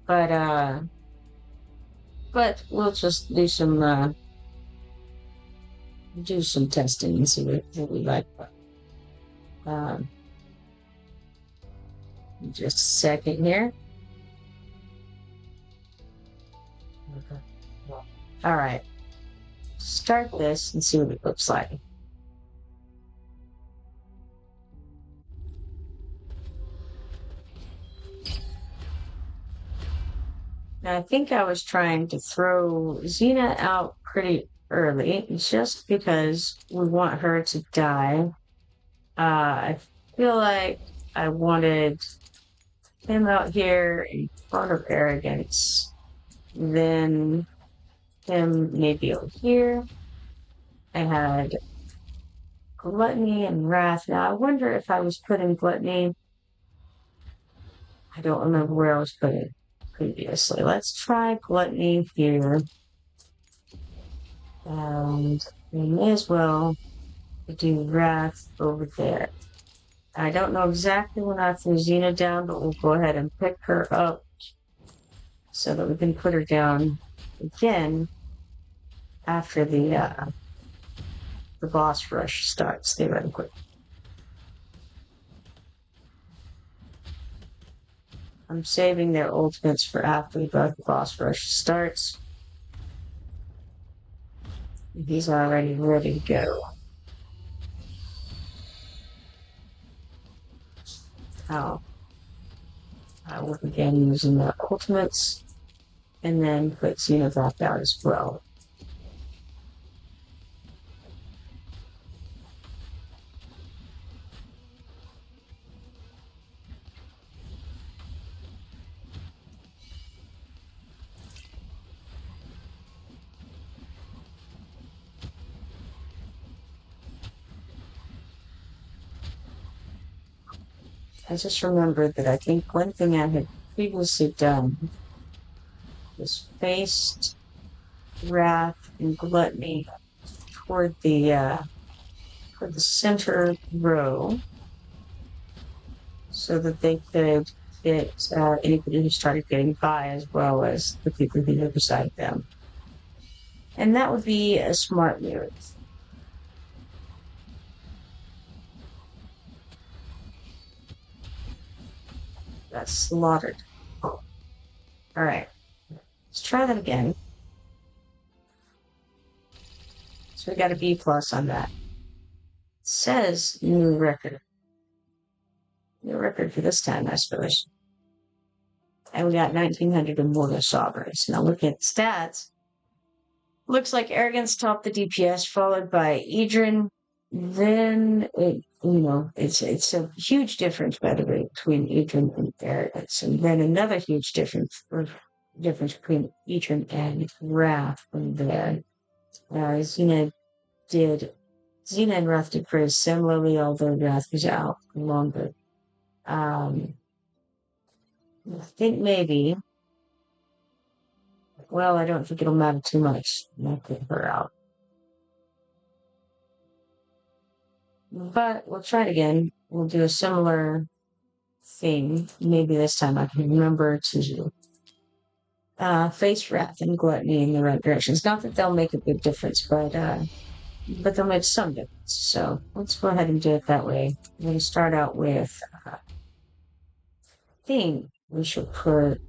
but we'll just do some testing and see what we like. Just a second here. Okay. All right. Start this and see what it looks like. Now, I think I was trying to throw Xena out pretty early, just because we want her to die. I feel like I wanted him out here in front of arrogance, then him maybe over here. I had gluttony and wrath. Now, I wonder if I was putting gluttony. I don't remember where I was putting it previously. Let's try gluttony here. And we may as well do wrath over there. I don't know exactly when I threw Xena down, but we'll go ahead and pick her up so that we can put her down again after the boss rush starts, theoretically. I'm saving their ultimates for after the boss rush starts. He's already ready to go. Oh. I will begin using the ultimates and then put Xena back out as well. I just remembered that I think one thing I had previously done was faced wrath and gluttony toward the center row so that they could get anybody who started getting by as well as the people who live beside them. And that would be a smart move. That's slaughtered. All right, let's try that again. So we got a B plus on that. It says new record. New record for this time, I suppose. And we got 1900 immortal sovereigns. Now look at stats. Looks like Arrogance topped the DPS, followed by Edrin. Then it's a huge difference, by the way, between Edrin and Arrogance, and then another huge difference between Edrin and Wrath from there. Xena and Wrath did pretty similarly, although Wrath was out longer. I think maybe. Well, I don't think it'll matter too much. I'll put her out. But we'll try it again. We'll do a similar thing. Maybe this time I can remember to face wrath and gluttony in the right directions. Not that they'll make a big difference, but they'll make some difference. So let's go ahead and do it that way. I'm going to start out with I think we should put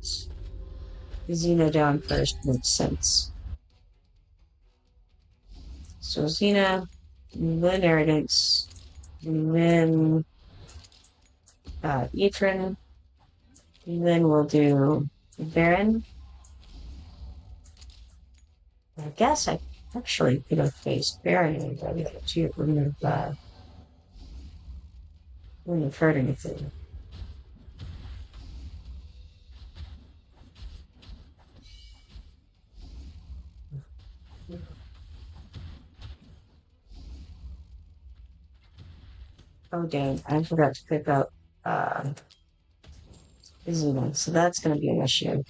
Xena down first. Makes sense. So Xena, then Arrogance, and then Etran, and then we'll do Baron. I guess I actually could have faced Baron and to wouldn't have hurt anything. Oh dang, I forgot to pick up Xena, so that's going to be an issue.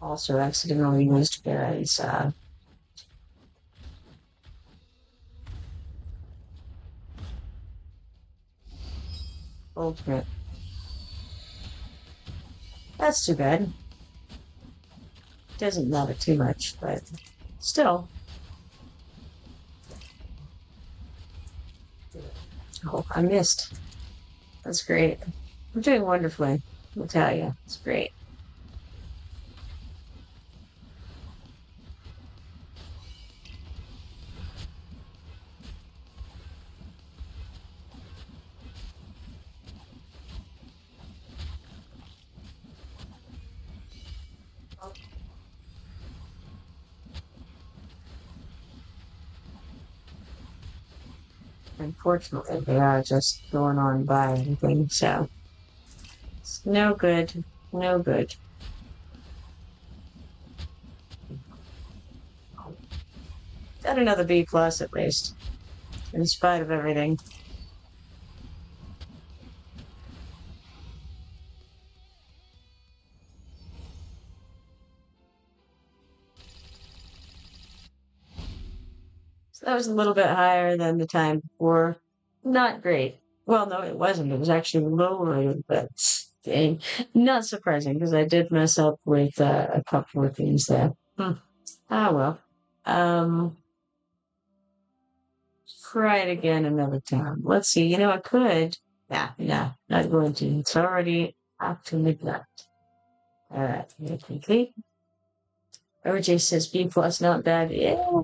Also accidentally used Baron's ultimate. That's too bad. Doesn't matter too much, but still. Oh, I missed. That's great. We're doing wonderfully, I'll tell you. It's great. Unfortunately, they are just going on by anything, so it's no good. No good. Got another B plus at least, in spite of everything. So that was a little bit higher than the time before. Not great. Well, no, it wasn't. It was actually lower, but dang, not surprising because I did mess up with a couple of things there. Ah, well. Try it again another time. Let's see. I could. Nah, not going to. It's already after midnight. All right, complete. OJ says B plus, not bad. Yeah,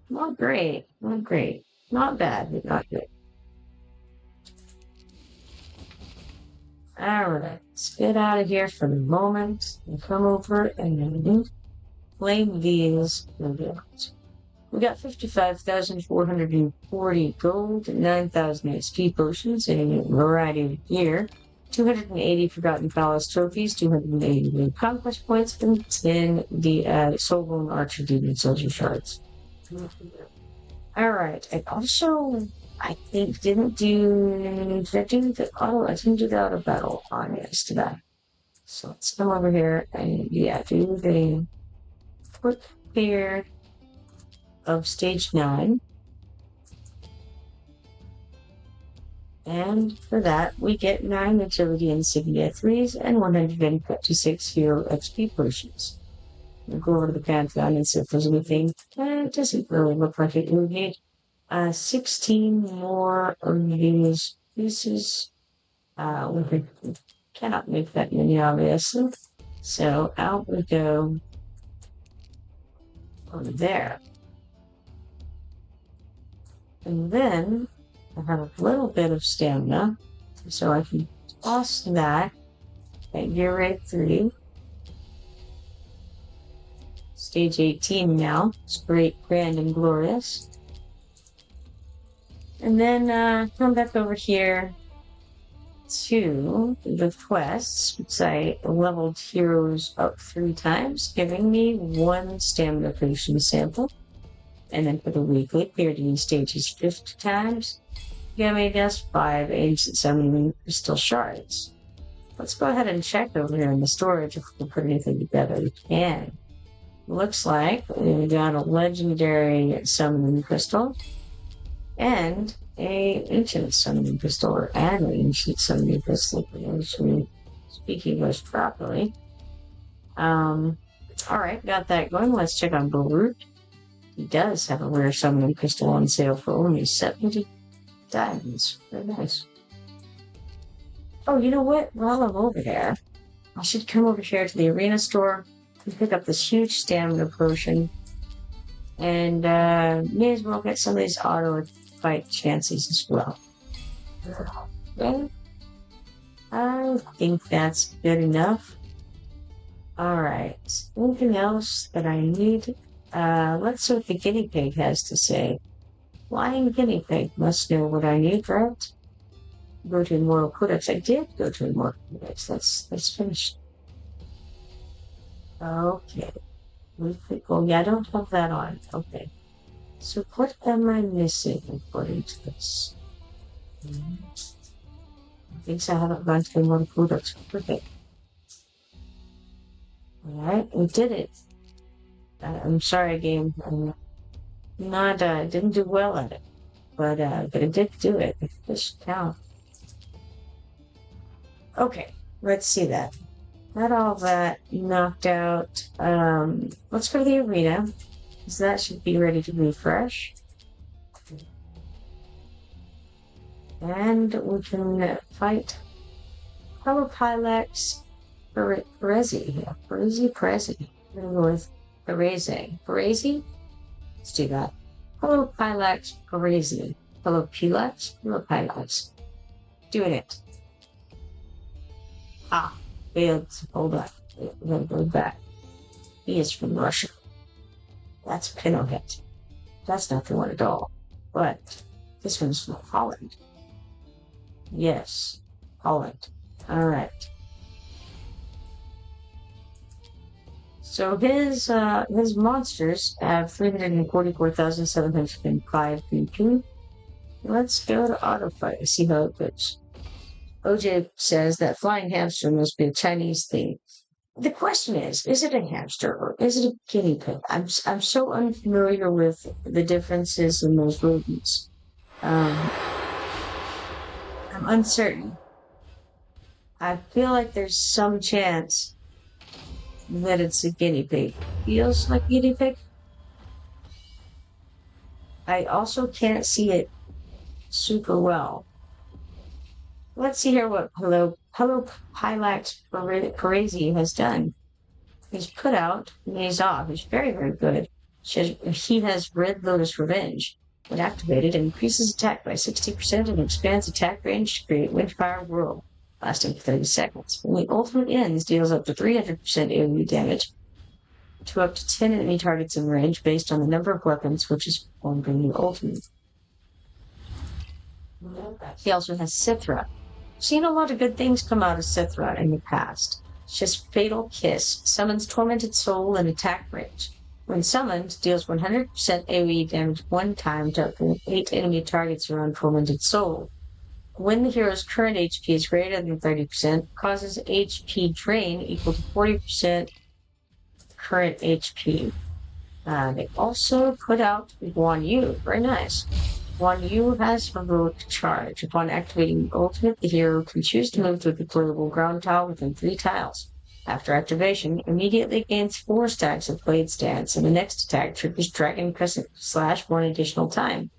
not great. Not great. Not bad, but not good. All right, let's get out of here for the moment and come over and claim these videos. We got 55,440 gold, 9,000 XP potions, and a variety of gear. 280 Forgotten Palace trophies, 280 conquest points, and 10 the Soul Archer Demon Soldier shards. Alright, I think, did I do the auto? I didn't do the auto battle on yesterday. So let's come over here and, yeah, do the quick clear of stage 9. And for that, we get 9 agility insignia 3s and 156 hero XP potions. We'll go over to the Pantheon and see if there's anything. It doesn't really look like it. We need 16 more of these pieces. We cannot make that many, obviously. So out we go over there. And then I have a little bit of stamina, so I can toss that at gear rate 3. Stage 18 now. It's great, grand, and glorious. And then come back over here to the quests, which I leveled heroes up 3 times, giving me 1 stamina potion sample. And then for the weekly, cleared any stages 50 times, giving us 5 ancient summoning crystal shards. Let's go ahead and check over here in the storage if we can put anything together. We can. Looks like we got a legendary summoning crystal and a ancient summoning crystal, or an ancient summoning crystal, actually speak English properly. Alright, got that going. Let's check on Baruch. He does have a rare summoning crystal on sale for only 70 diamonds. Very nice. Oh, you know what? While I'm over there, I should come over here to the arena store and pick up this huge stamina potion. And may as well get some of these auto fight chances as well. Okay. I think that's good enough. Alright. Anything else that I need? Let's see what the guinea pig has to say. Flying guinea pig must know what I need, right? Go to Immortal Codex. I did go to Immortal Codex. Let's finish. Okay. Oh, yeah, I don't have that on. Okay. So what am I missing according to this? I think I haven't gone to Immortal Codex. Perfect. Alright, we did it. I'm sorry, game. I'm not, didn't do well at it. But I did do it. This should count. Okay, let's see that. Got all that knocked out. Let's go to the arena, because that should be ready to refresh. And we can fight Hello Pilex Perezi. Perezi. I'm going to go with Perezi. Perezi? Let's do that. Hello Pilex Perezi. Hello Pilex. Hello Pilex. Doing it. Ah, failed. Hold on. We're going to go back. He is from Russia. That's Pinochet. That's not the one at all. But this one's from Holland. Yes, Holland. Alright. So his monsters have 344,705 BP. Let's go to Autofight and see how it goes. OJ says that flying hamster must be a Chinese thing. The question is it a hamster or is it a guinea pig? I'm so unfamiliar with the differences in those rodents. I'm uncertain. I feel like there's some chance that it's a guinea pig. Feels like guinea pig. I also can't see it super well. Let's see here what Hello Pilax Parisi has done. He's put out, and he's off. He's very, very good. He has Red Lotus Revenge. When activated, it increases attack by 60% and expands attack range to create Windfire Whirl, lasting for 30 seconds. When the ultimate ends, deals up to 300% AoE damage to up to 10 enemy targets in range based on the number of weapons which is performed in the ultimate. He also has Cithra. Seen a lot of good things come out of Sithra in the past. It's just Fatal Kiss summons Tormented Soul and attack range. When summoned, deals 100% AoE damage one time to up to 8 enemy targets around Tormented Soul. When the hero's current HP is greater than 30%, causes HP drain equal to 40% current HP. They also put out Guan Yu. Very nice. Guan Yu has heroic charge. Upon activating the ultimate, the hero can choose to move to a deployable ground tile within 3 tiles. After activation, immediately gains 4 stacks of Blade Stance, and the next attack triggers Dragon Crescent / 1 additional time.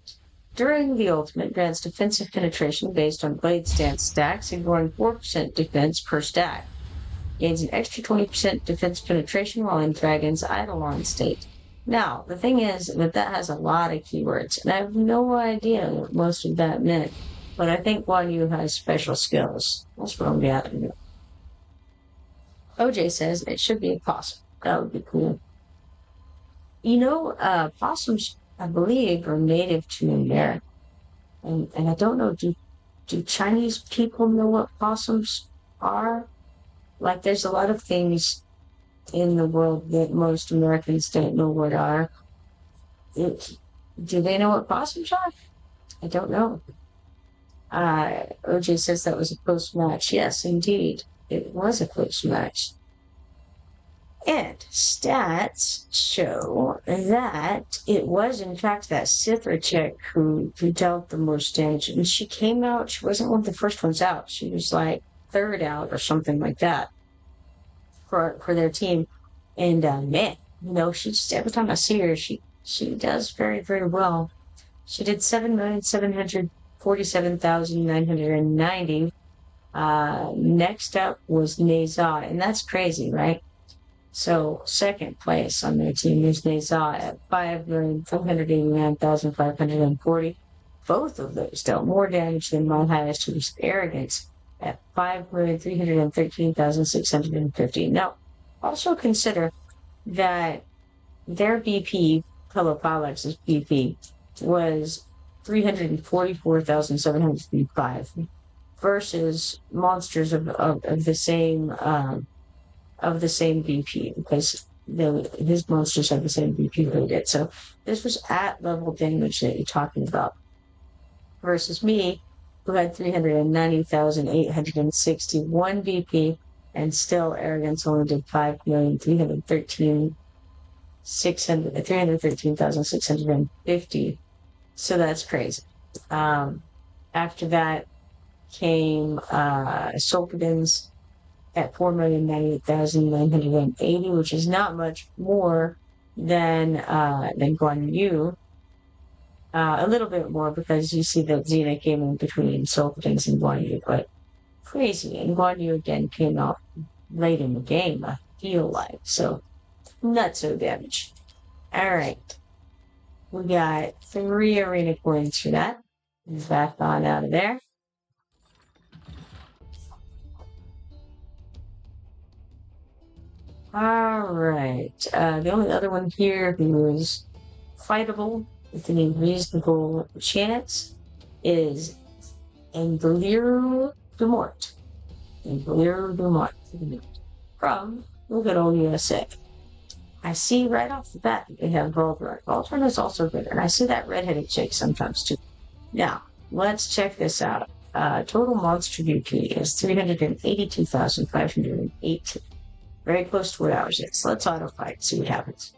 During the ultimate, grants defensive penetration based on Blade Stance stacks, ignoring 4% defense per stack. Gains an extra 20% defense penetration while in Dragon's Eidolon state. Now, the thing is that has a lot of keywords, and I have no idea what most of that meant, but I think Guan Yu has special skills. That's what I'm gathering. OJ says it should be a possum. That would be cool. You know, possums, I believe, are native to America. And I don't know, do Chinese people know what possums are? Like, there's a lot of things in the world that most Americans don't know what are. Do they know what possums are? I don't know. OJ says that was a close match. Yes, indeed. It was a close match. And stats show that it was, in fact, that Sithra chick who dealt the most damage. And she came out, she wasn't one of the first ones out. She was like third out or something like that for their team. And man, you know, she just, every time I see her, she does very, very well. She did 7,747,990. Next up was Neza, and that's crazy, right? So second place on their team is Neza at 5,489,540. Both of those dealt more damage than my highest, which was Arrogance, at 5,313,650. Now, also consider that their BP, fellow Pilex's BP, was 344,705 versus monsters of the same BP, because his monsters have the same BP rated. So this was at level damage that you're talking about versus me, who had 390,861 BP, and still Arrogance only did 313,650. So that's crazy. After that came Solpadin's at 4,098,980, which is not much more than Guan Yu. A little bit more, because you see that Xena came in between Solpadin's and Guan Yu, but crazy. And Guan Yu again came out late in the game, I feel like. So not so damage. Alright. We got 3 arena coins for that. Back on out of there. Alright. The only other one here who is fightable with any reasonable chance is Angliru Dumort. Angliru Dumort from good old USA. I see right off the bat that they have Voltron. Voltron is also good, and I see that redheaded chick sometimes too. Now, let's check this out. Total monster BP is 382,518. Very close to what ours is. Let's auto fight, see what happens.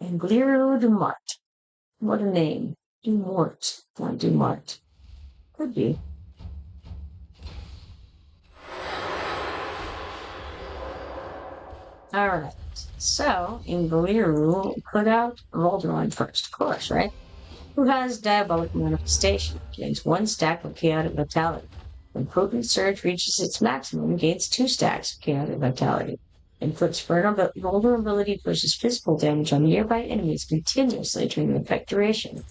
Angliru Dumort. What a name. Dumort. Not Dumort. Could be. Alright. So, Angliru put out Voltron first, of course, right? Who has Diabolic Manifestation. Gains 1 stack of Chaotic Vitality. When Potent Surge reaches its maximum, gains 2 stacks of Chaotic Vitality. Inflicts vulnerability versus physical damage on nearby enemies continuously during the effect duration.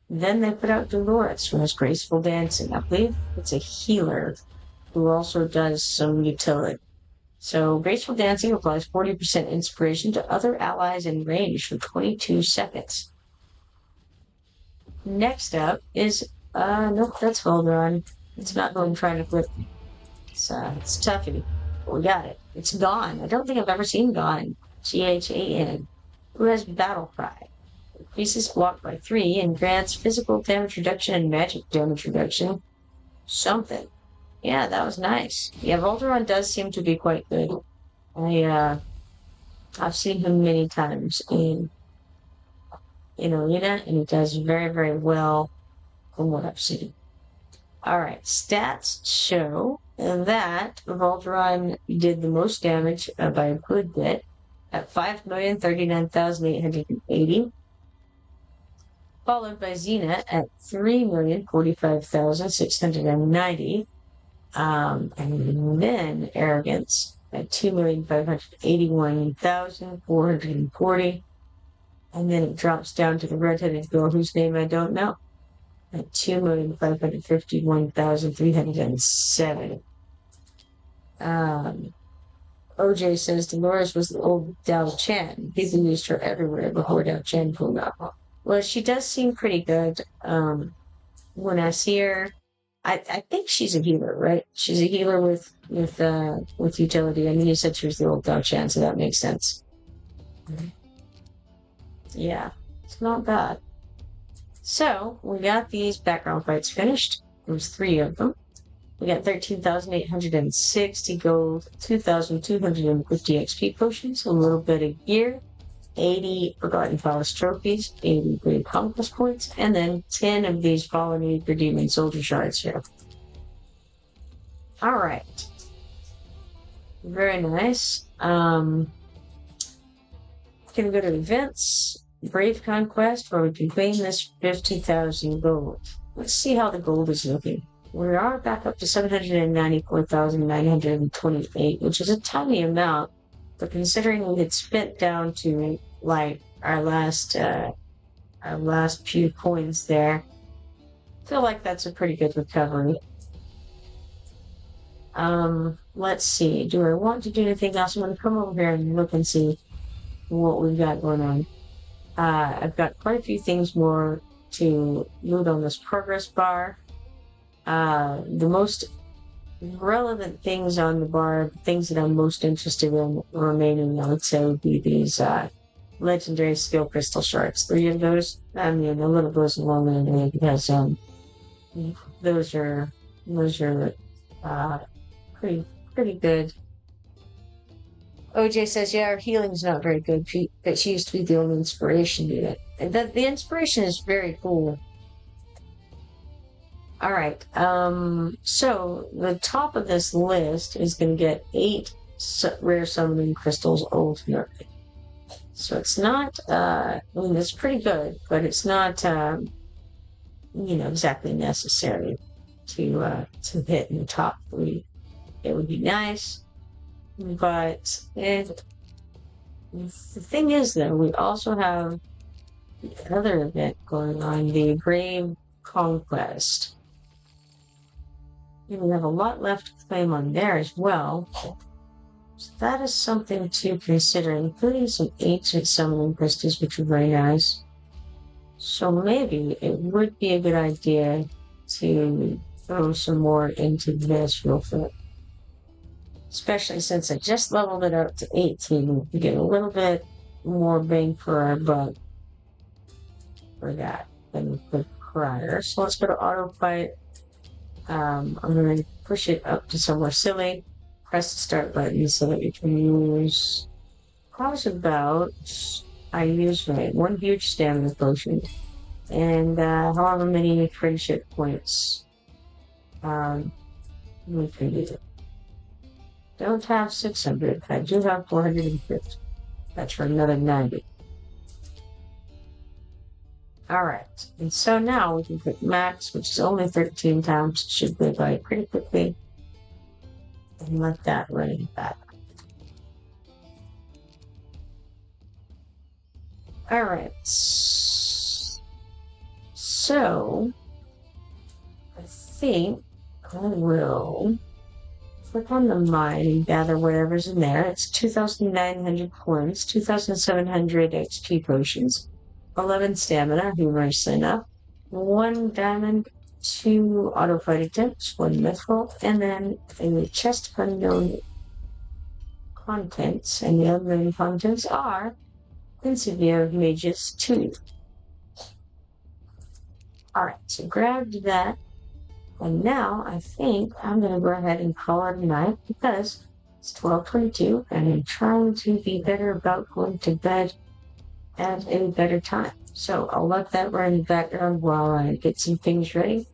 Then they put out Dolores, who has Graceful Dancing. I believe it's a healer who also does some utility. So Graceful Dancing applies 40% inspiration to other allies in range for 22 seconds. Next up is Nope, that's Voltron. It's not going trying to flip. It's toughy. We got it. It's Gone. I don't think I've ever seen Gone. Ghan. Who has Battle Cry? Increases block by 3 and grants physical damage reduction and magic damage reduction. Something. Yeah, that was nice. Yeah, Voltron does seem to be quite good. I've seen him many times in Arena, and he does very, very well from what I've seen. All right, stats show that Voltron did the most damage by a good bit at 5,039,880, followed by Xena at 3,045,690, and then Arrogance at 2,581,440, and then it drops down to the redheaded girl whose name I don't know at 2,551,307. OJ says Dolores was the old Dao Chen. People used her everywhere before Dao Chen pulled up. Well, she does seem pretty good. When I see her, I think she's a healer, right? She's a healer with utility. I mean, you said she was the old Dao Chen, so that makes sense. Yeah, it's not bad. So we got these background fights finished. There's 3 of them. We got 13,860 gold, 2,250 XP potions, a little bit of gear, 80 Forgotten Palace trophies, 80 Great Conquest points, and then 10 of these Fallen Reaper Demon Soldier shards here. All right. Very nice. Gonna go to events. Brave Conquest, where we can claim this 50,000 gold. Let's see how the gold is looking. We are back up to 794,928, which is a tiny amount, but considering we had spent down to like our last few coins there, I feel like that's a pretty good recovery. Let's see. Do I want to do anything else? I'm going to come over here and look and see what we've got going on. I've got quite a few things more to loot on this progress bar. The most relevant things on the bar, things that I'm most interested in remaining, I would say, would be these legendary skill crystal shards. 3 of those. I mean, a little goes a long way because those are pretty good. OJ says, yeah, her healing's not very good, but she used to be the only inspiration unit. And the inspiration is very cool. All right, so the top of this list is going to get 8 rare summoning crystals ultimately. So it's not, I mean, it's pretty good, but it's not, exactly necessary to hit in the top 3. It would be nice. But the thing is, though, we also have another event going on, the Brave Conquest. And we have a lot left to claim on there as well. So that is something to consider, including some ancient summoning crystals, which are very nice. So maybe it would be a good idea to throw some more into this real quick. Especially since I just leveled it up to 18, we get a little bit more bang for our buck for that than prior. So let's go to auto fight. I'm going to push it up to somewhere silly. Press the start button so that we can use I use 1 huge stamina potion and however many friendship points we can do. Don't have 600. I do have 450. That's for another 90. Alright, and so now we can pick max, which is only 13 times. Should go by pretty quickly. And let that run back. Alright. So, I think I will click on the mine and gather whatever's in there. It's 2,900 coins, 2,700 XP potions, 11 stamina, humorously enough, 1 diamond, 2 auto fight attempts, 1 mythical, and then a chest of unknown contents. And the unknown contents are Insignia of Mages 2. Alright, so grabbed that. And now I think I'm going to go ahead and call it a night because it's 12:22 and I'm trying to be better about going to bed at a better time. So I'll let that run in the background while I get some things ready.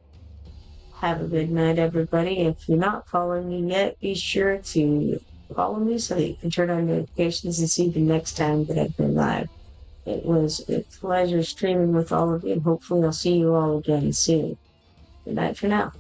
Have a good night, everybody. If you're not following me yet, be sure to follow me so that you can turn on notifications and see the next time that I've been live. It was a pleasure streaming with all of you, and hopefully I'll see you all again soon. Good night for now.